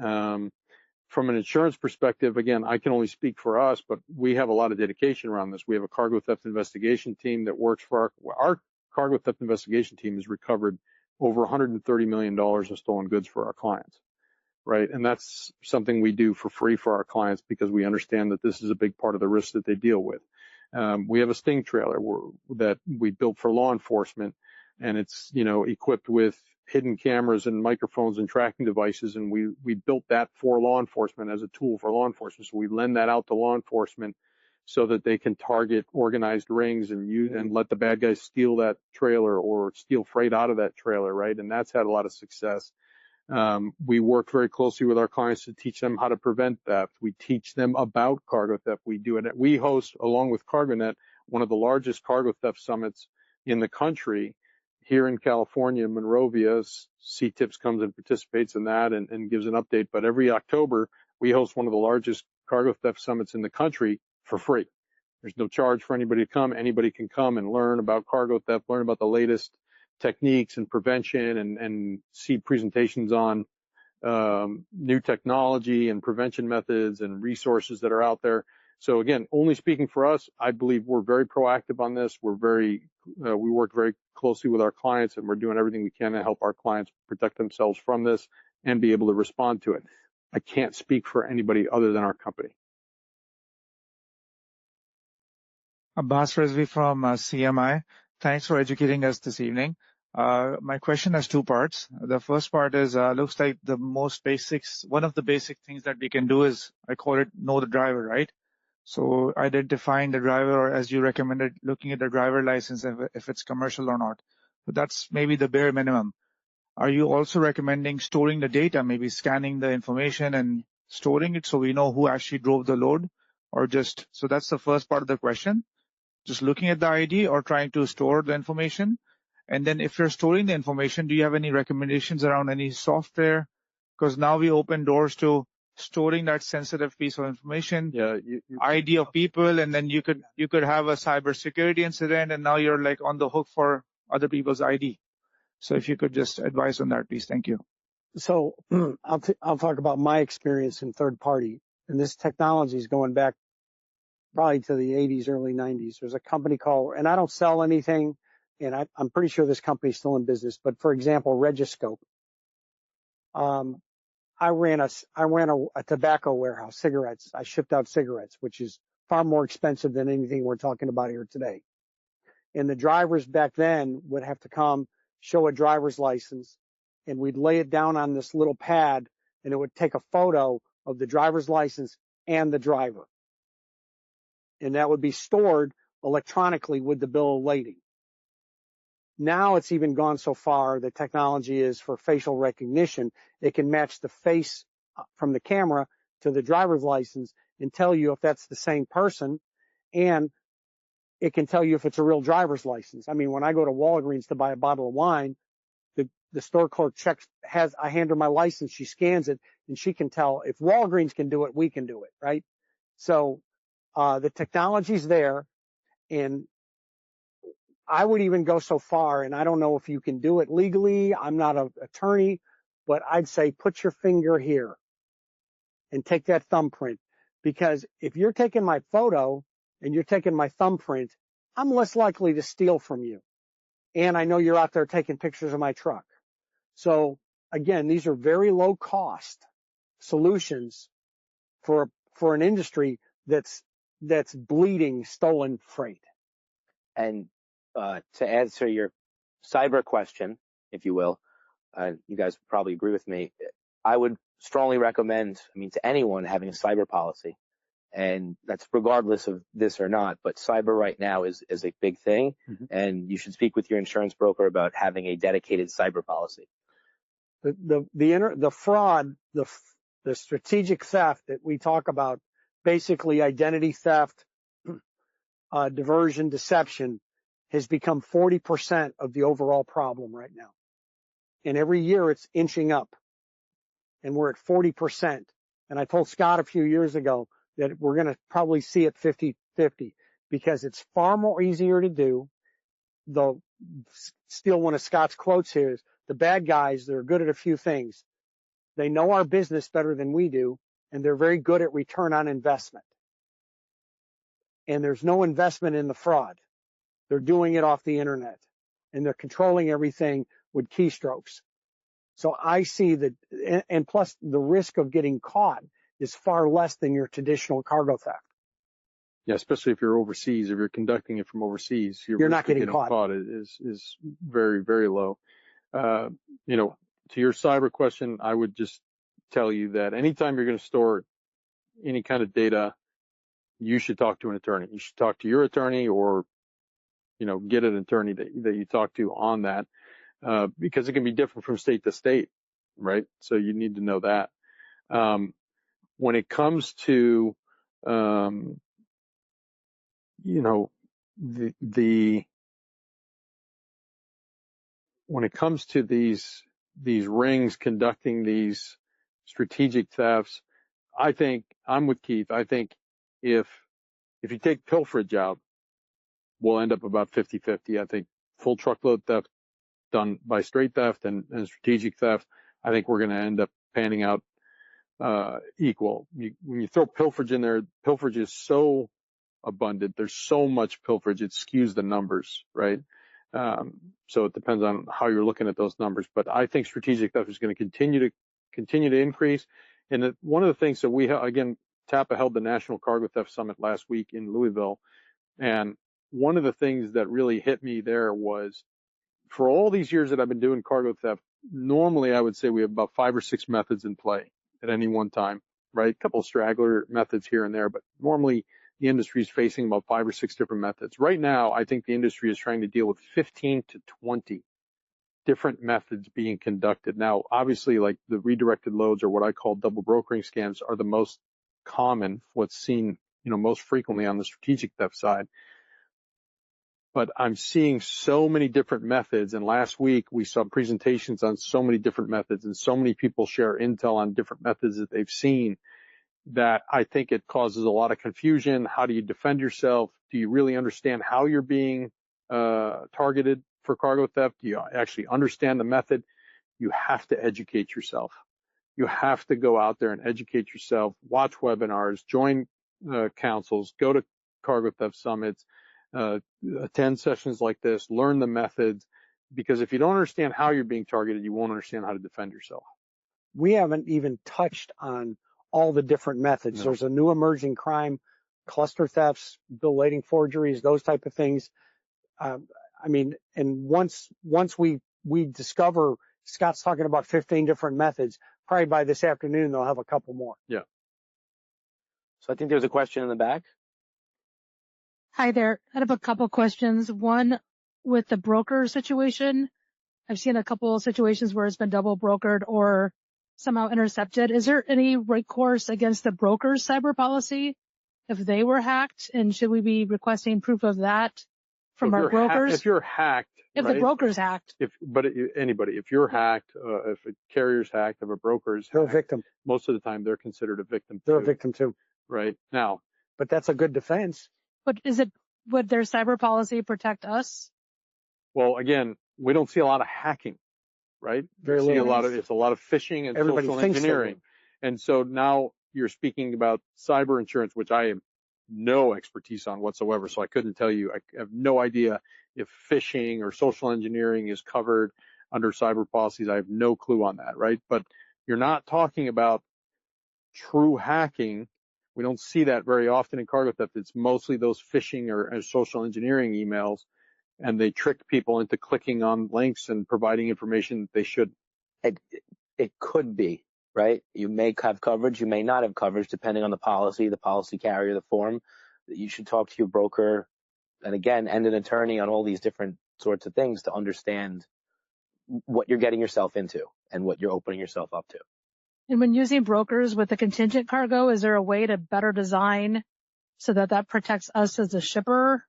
Speaker 3: From an insurance perspective, again, I can only speak for us, but we have a lot of dedication around this. We have a cargo theft investigation team that works for our cargo theft investigation team has recovered over $130 million of stolen goods for our clients, right? And that's something we do for free for our clients because we understand that this is a big part of the risk that they deal with. We have a Sting trailer that we built for law enforcement, and it's, equipped with hidden cameras and microphones and tracking devices. And we built that for law enforcement as a tool for law enforcement. So we lend that out to law enforcement so that they can target organized rings and let the bad guys steal that trailer or steal freight out of that trailer, right? And that's had a lot of success. We work very closely with our clients to teach them how to prevent theft. We teach them about cargo theft. We do it. We host, along with CargoNet, one of the largest cargo theft summits in the country here in California, Monrovia. CTIPS comes and participates in that and gives an update. But every October, we host one of the largest cargo theft summits in the country for free. There's no charge for anybody to come. Anybody can come and learn about cargo theft, learn about the latest techniques and prevention and see presentations on new technology and prevention methods and resources that are out there. So again, only speaking for us, I believe we're very proactive on this. We work very closely with our clients, and we're doing everything we can to help our clients protect themselves from this and be able to respond to it. I can't speak for anybody other than our company.
Speaker 10: Abbas Rizvi from CMI. Thanks for educating us this evening. My question has two parts. The first part is, looks like one of the basic things that we can do is, I call it know the driver, right? So identifying the driver, or as you recommended, looking at the driver license if it's commercial or not. But that's maybe the bare minimum. Are you also recommending storing the data, maybe scanning the information and storing it so we know who actually drove the load, or just, so that's the first part of the question. Just looking at the ID or trying to store the information. And then if you're storing the information, do you have any recommendations around any software? Because now we open doors to storing that sensitive piece of information, ID of people, and then you could have a cybersecurity incident, and now you're like on the hook for other people's ID. So if you could just advise on that, please. Thank you.
Speaker 4: So I'll talk about my experience in third party, and this technology is going back probably to the 80s, early 90s. There's a company called, and I don't sell anything, and I'm pretty sure this company's still in business, but for example, Regiscope. I ran a tobacco warehouse, cigarettes. I shipped out cigarettes, which is far more expensive than anything we're talking about here today. And the drivers back then would have to come, show a driver's license, and we'd lay it down on this little pad, and it would take a photo of the driver's license and the driver. And that would be stored electronically with the bill of lading. Now it's even gone so far, the technology is for facial recognition. It can match the face from the camera to the driver's license and tell you if that's the same person, and it can tell you if it's a real driver's license. I mean, when I go to Walgreens to buy a bottle of wine, the store clerk I hand her my license, she scans it, and she can tell if Walgreens can do it, we can do it, right? So the technology's there, and I would even go so far, and I don't know if you can do it legally. I'm not an attorney, but I'd say put your finger here and take that thumbprint, because if you're taking my photo and you're taking my thumbprint, I'm less likely to steal from you. And I know you're out there taking pictures of my truck. So again, these are very low cost solutions for an industry that's bleeding stolen freight.
Speaker 1: And to answer your cyber question, if you will, you guys probably agree with me. I would strongly recommend, to anyone having a cyber policy, and that's regardless of this or not, but cyber right now is a big thing, and you should speak with your insurance broker about having a dedicated cyber policy.
Speaker 4: The fraud, the strategic theft that we talk about, basically identity theft, diversion, deception, has become 40% of the overall problem right now. And every year it's inching up, and we're at 40%. And I told Scott a few years ago that we're going to probably see it 50-50, because it's far more easier to do. Though, steal one of Scott's quotes here, is the bad guys, they're good at a few things. They know our business better than we do, and they're very good at return on investment. And there's no investment in the fraud. They're doing it off the internet, and they're controlling everything with keystrokes. So I see that, and plus the risk of getting caught is far less than your traditional cargo theft.
Speaker 3: Yeah, especially if you're overseas, if you're conducting it from overseas,
Speaker 4: you're not getting caught.
Speaker 3: Is very, very low. To your cyber question, I would just tell you that anytime you're going to store any kind of data, you should talk to an attorney. You should talk to your attorney, or, get an attorney that you talk to on that, because it can be different from state to state, right? So you need to know that. When it comes to, when it comes to these rings conducting these strategic thefts, I think I'm with Keith. I think if you take pilferage out, we'll end up about 50-50. I think full truckload theft done by straight theft and strategic theft, I think we're going to end up panning out equal. When you throw pilferage in there, pilferage is so abundant. There's so much pilferage, it skews the numbers, right? So it depends on how you're looking at those numbers. But I think strategic theft is going to continue to increase. And one of the things that again, TAPA held the National Cargo Theft Summit last week in Louisville. And one of the things that really hit me there was, for all these years that I've been doing cargo theft, normally I would say we have about 5 or 6 methods in play at any one time, right? A couple of straggler methods here and there, but normally the industry is facing about 5 or 6 different methods. Right now, I think the industry is trying to deal with 15 to 20 different methods being conducted. Now, obviously, like the redirected loads or what I call double brokering scams are the most common, what's seen, most frequently on the strategic theft side. But I'm seeing so many different methods. And last week we saw presentations on so many different methods and so many people share intel on different methods that they've seen that I think it causes a lot of confusion. How do you defend yourself? Do you really understand how you're being targeted for cargo theft? Do you actually understand the method? You have to educate yourself. You have to go out there and educate yourself, watch webinars, join councils, go to cargo theft summits, attend sessions like this, learn the methods, because if you don't understand how you're being targeted, you won't understand how to defend yourself.
Speaker 4: We haven't even touched on all the different methods.
Speaker 3: No.
Speaker 4: There's a new emerging crime, cluster thefts, bill lading forgeries, those type of things. And once we discover, Scott's talking about 15 different methods, probably by this afternoon, they'll have a couple more.
Speaker 3: Yeah.
Speaker 1: So I think there's a question in the back.
Speaker 11: Hi there. I have a couple questions. One, with the broker situation, I've seen a couple of situations where it's been double brokered or somehow intercepted. Is there any recourse against the broker's cyber policy if they were hacked? And should we be requesting proof of that from our brokers?
Speaker 3: If you're hacked,
Speaker 11: if
Speaker 3: right?
Speaker 11: The broker's hacked.
Speaker 3: Anybody, if you're hacked, if a carrier's hacked, if a broker's
Speaker 4: They're
Speaker 3: hacked,
Speaker 4: a victim.
Speaker 3: most of the time they're considered a victim.
Speaker 4: They're a victim too.
Speaker 3: Right now.
Speaker 4: But that's a good defense.
Speaker 11: But would their cyber policy protect us?
Speaker 3: Well, again, we don't see a lot of hacking, right?
Speaker 4: Very
Speaker 3: we see
Speaker 4: little.
Speaker 3: it's a lot of phishing and
Speaker 4: Everybody
Speaker 3: social
Speaker 4: thinks
Speaker 3: engineering. And so now you're speaking about cyber insurance, which I have no expertise on whatsoever. So I couldn't tell you. I have no idea if phishing or social engineering is covered under cyber policies. I have no clue on that, right? But you're not talking about true hacking. We don't see that very often in cargo theft. It's mostly those phishing or social engineering emails, and they trick people into clicking on links and providing information that they shouldn't.
Speaker 1: It could be, right? You may have coverage, you may not have coverage, depending on the policy carrier, the form. You should talk to your broker, and again, and an attorney on all these different sorts of things to understand what you're getting yourself into and what you're opening yourself up to.
Speaker 11: And when using brokers with the contingent cargo, is there a way to better design so that protects us as a shipper,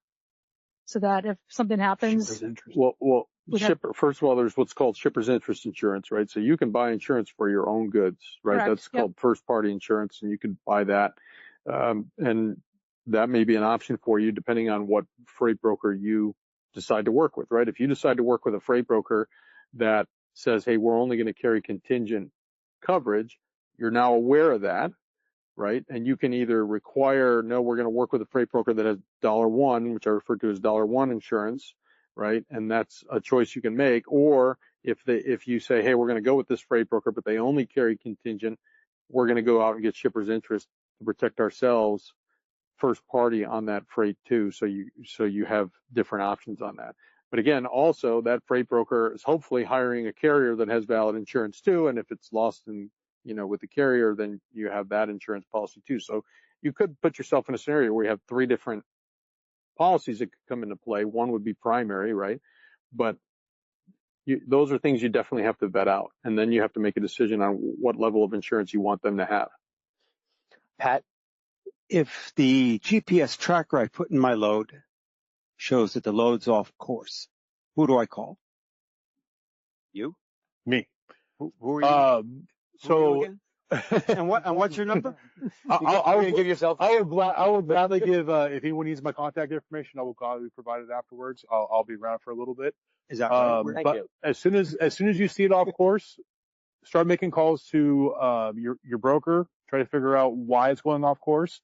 Speaker 11: so that if something happens?
Speaker 3: Well, shipper, first of all, there's what's called shipper's interest insurance, right? So you can buy insurance for your own goods, right?
Speaker 11: Correct.
Speaker 3: That's called first party insurance, and you can buy that. And that may be an option for you depending on what freight broker you decide to work with, right? If you decide to work with a freight broker that says, hey, we're only going to carry contingent coverage, you're now aware of that, right? And you can either require, no, we're going to work with a freight broker that has $1, which I refer to as $1 insurance, right? And that's a choice you can make. Or if you say, hey, we're going to go with this freight broker, but they only carry contingent, we're going to go out and get shipper's interest to protect ourselves first party on that freight too. So you have different options on that. But again, also that freight broker is hopefully hiring a carrier that has valid insurance too. And if it's lost with the carrier, then you have that insurance policy too. So you could put yourself in a scenario where you have 3 different policies that could come into play. One would be primary, right? But those are things you definitely have to vet out. And then you have to make a decision on what level of insurance you want them to have.
Speaker 1: Pat?
Speaker 12: If the GPS tracker I put in my load shows that the load's off course, who do I call? You?
Speaker 3: Me.
Speaker 12: Who are you?
Speaker 3: So,
Speaker 12: and what's your number?
Speaker 3: I would give yourself. I would gladly give. If anyone needs my contact information, I will gladly provide it afterwards. I'll be around for a little bit.
Speaker 12: Is that right?
Speaker 1: Thank you.
Speaker 3: As soon as you see it off course, start making calls to your broker. Try to figure out why it's going off course.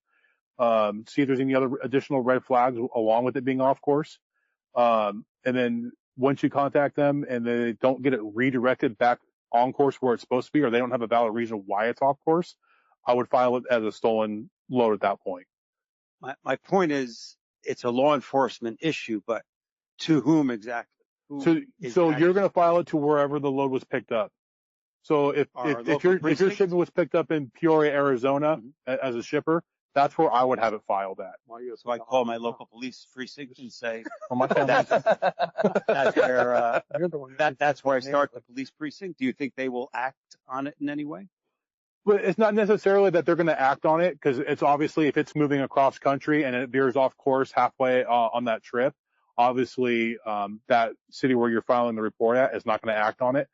Speaker 3: See if there's any other additional red flags along with it being off course. And then once you contact them and they don't get it redirected back on course where it's supposed to be, or they don't have a valid reason why it's off course, I would file it as a stolen load at that point.
Speaker 12: My point is, it's a law enforcement issue, but to whom exactly?
Speaker 3: So you're going to file it to wherever the load was picked up. So if your shipment was picked up in Peoria, Arizona, as a shipper,
Speaker 2: That's where I would have it filed at.
Speaker 12: So I call my local police precinct and say,
Speaker 2: For my family.
Speaker 12: that's where,
Speaker 4: You're the one
Speaker 12: that's where I start the police precinct. Do you think they will act on it in any way?
Speaker 2: But it's not necessarily that they're going to act on it, because it's obviously if it's moving across country and it veers off course halfway on that trip, obviously that city where you're filing the report at is not going to act on it.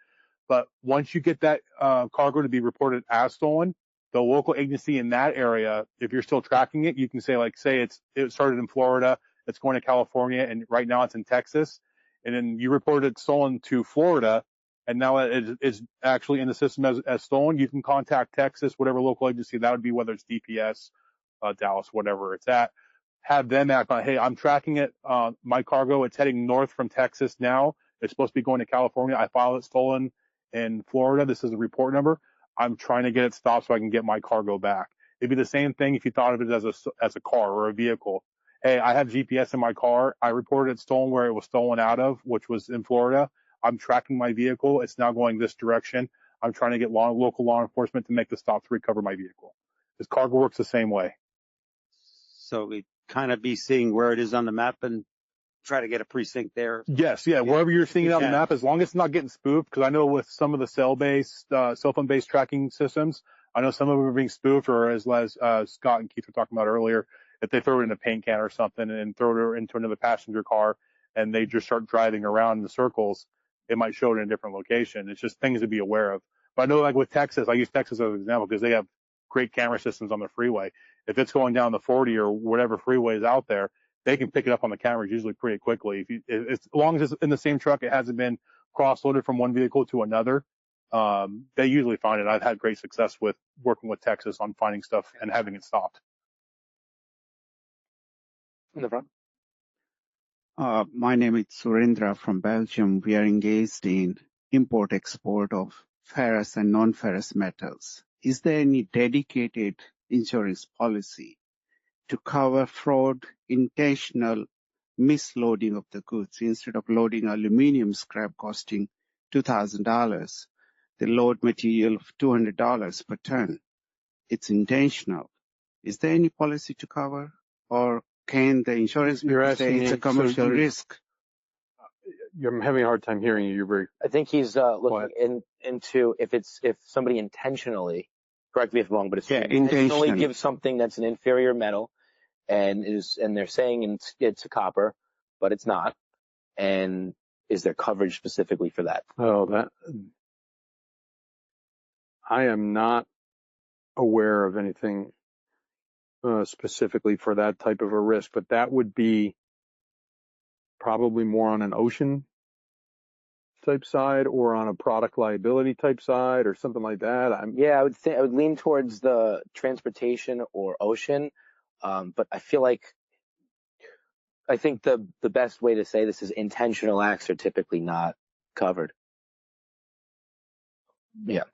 Speaker 2: But once you get that cargo to be reported as stolen, the local agency in that area, if you're still tracking it, you can say, like, say it started in Florida, it's going to California, and right now it's in Texas, and then you reported it stolen to Florida, and now it is actually in the system as stolen. You can contact Texas, whatever local agency that would be, whether it's DPS, Dallas, whatever it's at. Have them act on, hey, I'm tracking it, my cargo, it's heading north from Texas now. It's supposed to be going to California. I filed it stolen in Florida. This is a report number. I'm trying to get it stopped so I can get my cargo back. It'd be the same thing if you thought of it as a car or a vehicle. Hey, I have GPS in my car. I reported it stolen where it was stolen out of, which was in Florida. I'm tracking my vehicle. It's now going this direction. I'm trying to get local law enforcement to make the stop to recover my vehicle. This cargo works the same way.
Speaker 12: So we kind of be seeing where it is on the map and try to get a precinct there.
Speaker 2: Yes, yeah, wherever you're seeing it on the map, as long as it's not getting spoofed, because I know with some of the cell phone-based tracking systems, I know some of them are being spoofed, or as Scott and Keith were talking about earlier, if they throw it in a paint can or something and throw it into another passenger car and they just start driving around in the circles, it might show it in a different location. It's just things to be aware of. But I know, like with Texas, I use Texas as an example because they have great camera systems on the freeway. If it's going down the 40 or whatever freeway is out there, they can pick it up on the cameras usually pretty quickly. As long as it's in the same truck, it hasn't been cross-loaded from one vehicle to another. They usually find it. I've had great success with working with Texas on finding stuff and having it stopped.
Speaker 1: In the front.
Speaker 13: My name is Surendra from Belgium. We are engaged in import-export of ferrous and non-ferrous metals. Is there any dedicated insurance policy to cover fraud, intentional misloading of the goods? Instead of loading aluminum scrap costing $2,000, they load material of $200 per ton. It's intentional. Is there any policy to cover, or can the insurance people say it's a commercial risk?
Speaker 3: I'm having a hard time hearing you. You're very.
Speaker 1: I think he's looking into if somebody intentionally, correct me if I'm wrong, but intentionally gives something that's an inferior metal and they're saying it's a copper, but it's not. And is there coverage specifically for that?
Speaker 3: I am not aware of anything specifically for that type of a risk, but that would be probably more on an ocean type side or on a product liability type side or something like that.
Speaker 1: I would lean towards the transportation or ocean. But I think the best way to say this is intentional acts are typically not covered. Yeah.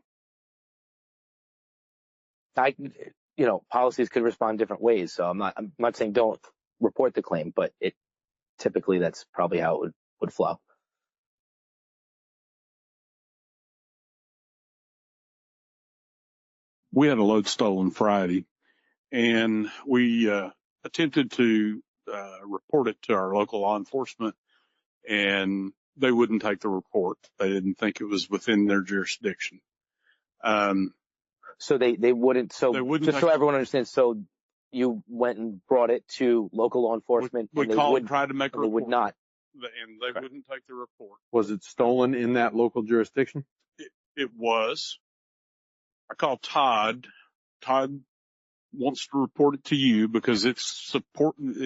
Speaker 1: Policies could respond different ways. So I'm not saying don't report the claim, but typically that's probably how it would flow.
Speaker 6: We had a load stolen Friday, and we attempted to report it to our local law enforcement, and they wouldn't take the report. They didn't think it was within their jurisdiction.
Speaker 1: So they wouldn't. So just so everyone understands, so you went and brought it to local law enforcement.
Speaker 6: We called and tried to make a report.
Speaker 1: They would not.
Speaker 6: And they wouldn't take the report.
Speaker 3: Was it stolen in that local jurisdiction?
Speaker 6: It was. I called Todd. Todd wants to report it to you because its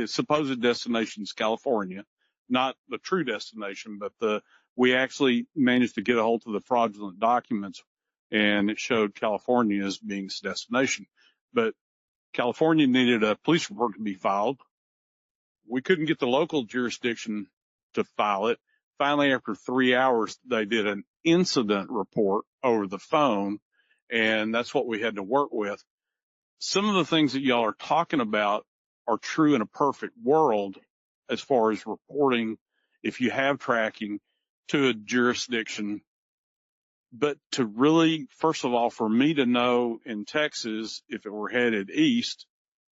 Speaker 6: supposed destination is California, not the true destination, but we actually managed to get a hold of the fraudulent documents, and it showed California as being its destination. But California needed a police report to be filed. We couldn't get the local jurisdiction to file it. Finally, after 3 hours, they did an incident report over the phone, and that's what we had to work with. Some of the things that y'all are talking about are true in a perfect world as far as reporting if you have tracking to a jurisdiction. But to really, first of all, for me to know in Texas, if it were headed east,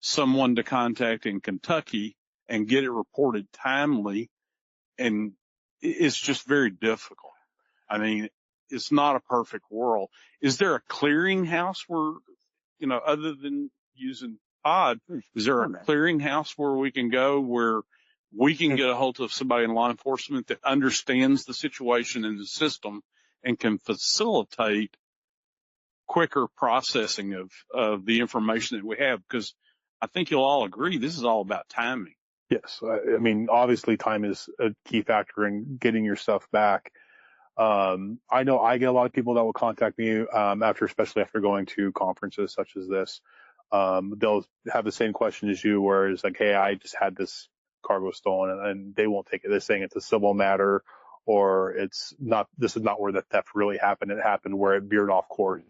Speaker 2: someone to contact in Kentucky and get it reported timely. And it's just very difficult. I mean, it's not a perfect world. Is there a clearinghouse where, other than using Todd, is there a clearinghouse where we can go where we can get a hold of somebody in law enforcement that understands the situation in the system and can facilitate quicker processing of the information that we have? Because I think you'll all agree this is all about timing. Yes. I mean, obviously time is a key factor in getting your stuff back. I know I get a lot of people that will contact me, especially after going to conferences such as this. They'll have the same question as you, where it's like, hey, I just had this cargo stolen, and they won't take it. They're saying it's a civil matter, or it's not, this is not where the theft really happened. It happened where it veered off course.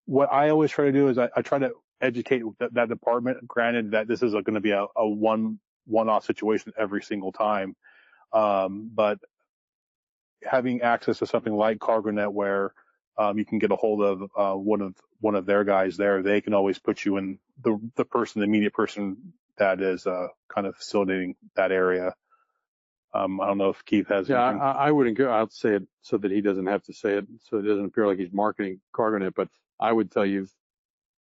Speaker 2: What I always try to do is I try to educate that department. Granted that this is going to be a one-off situation every single time. But having access to something like CargoNet where you can get a hold of one of their guys there, they can always put you in the immediate person that is kind of facilitating that area. I don't know if Keith has anything.
Speaker 3: I wouldn't go. I'll say it so that he doesn't have to say it, so it doesn't appear like he's marketing CargoNet. But I would tell you,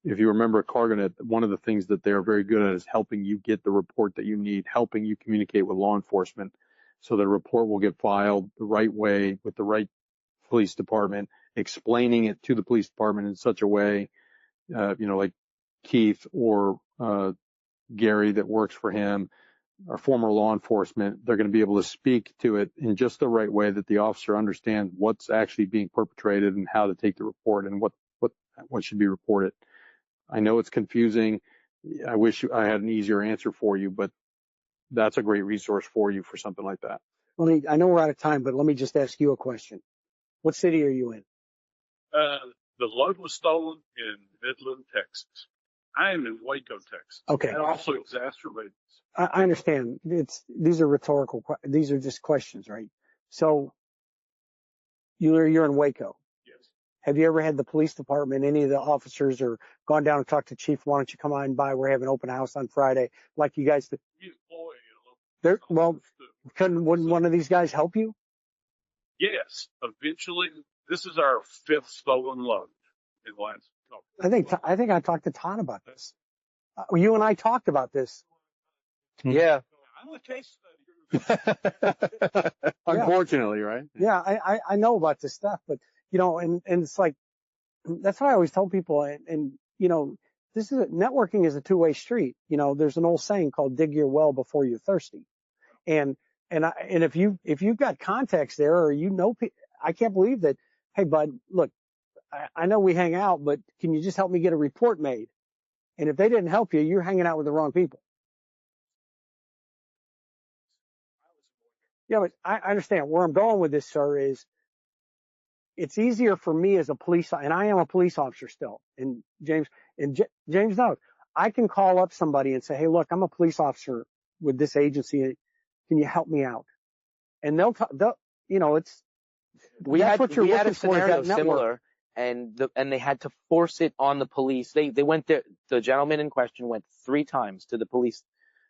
Speaker 3: if you remember CargoNet, one of the things that they're very good at is helping you get the report that you need, helping you communicate with law enforcement so the report will get filed the right way with the right police department, explaining it to the police department in such a way, like Keith or Gary that works for him, or former law enforcement, they're going to be able to speak to it in just the right way that the officer understands what's actually being perpetrated and how to take the report and what should be reported. I know it's confusing. I wish I had an easier answer for you, but that's a great resource for you for something like that.
Speaker 4: Well, I know we're out of time, but let me just ask you a question. What city are you in?
Speaker 2: The load was stolen in Midland, Texas. I am in Waco, Texas.
Speaker 4: Okay.
Speaker 2: That also exacerbates.
Speaker 4: I understand. These are rhetorical. These are just questions, right? So you're in Waco.
Speaker 2: Yes.
Speaker 4: Have you ever had the police department, any of the officers, or gone down and talked to Chief? Why don't you come on by? We're having open house on Friday, like you guys did. Well, wouldn't one of these guys help you?
Speaker 2: Yes. Eventually, this is our 5th stolen load in the last couple.
Speaker 4: I think I talked to Todd about this. You and I talked about this.
Speaker 1: Yeah.
Speaker 2: I'm a case study.
Speaker 3: Unfortunately, right?
Speaker 4: Yeah, I know about this stuff, but and it's like, that's what I always tell people. And networking is a two-way street. There's an old saying called dig your well before you're thirsty. And if you've got contacts there, or I can't believe that. Hey, bud, look, I know we hang out, but can you just help me get a report made? And if they didn't help you, you're hanging out with the wrong people. Yeah, but I understand where I'm going with this, sir, is it's easier for me as a police, and I am a police officer still. And James knows, I can call up somebody and say, hey, look, I'm a police officer with this agency. Can you help me out? And
Speaker 1: we had a scenario similar, and they had to force it on the police. They went there. The gentleman in question went 3 times to the police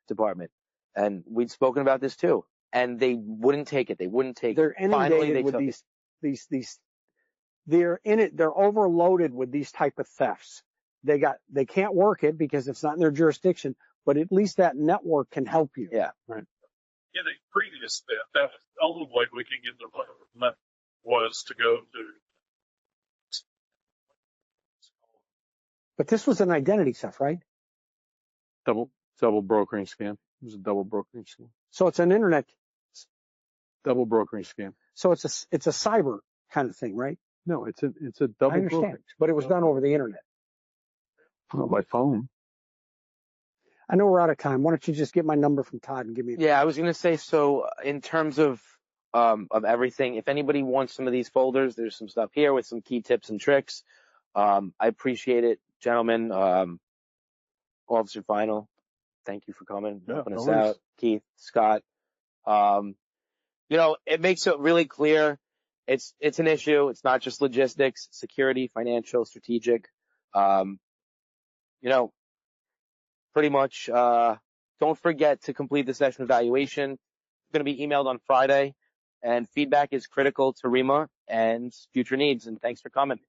Speaker 1: department, and we'd spoken about this too. And they wouldn't take it. They wouldn't take it.
Speaker 4: They're inundated with these. They're overloaded with these type of thefts. They can't work it because it's not in their jurisdiction, but at least that network can help you.
Speaker 1: Yeah.
Speaker 2: Right. In a previous theft, that was the only way we could get the money was to go to.
Speaker 4: But this was an identity theft, right?
Speaker 3: Double brokering scam. It was a double brokering scam.
Speaker 4: So it's an internet.
Speaker 3: Double brokering scam.
Speaker 4: So it's a cyber kind of thing, right?
Speaker 3: No, it's a double.
Speaker 4: I understand,
Speaker 3: brokering.
Speaker 4: But it was done over the internet.
Speaker 3: Not by phone.
Speaker 4: I know we're out of time. Why don't you just get my number from Todd and give me?
Speaker 1: Yeah, I was gonna say. So in terms of everything, if anybody wants some of these folders, there's some stuff here with some key tips and tricks. I appreciate it, gentlemen. Officer Final, thank you for coming, helping us out. Keith, Scott. It makes it really clear. It's an issue. It's not just logistics, security, financial, strategic. You know, pretty much, don't forget to complete the session evaluation. It's going to be emailed on Friday, and feedback is critical to ReMA and future needs. And thanks for coming.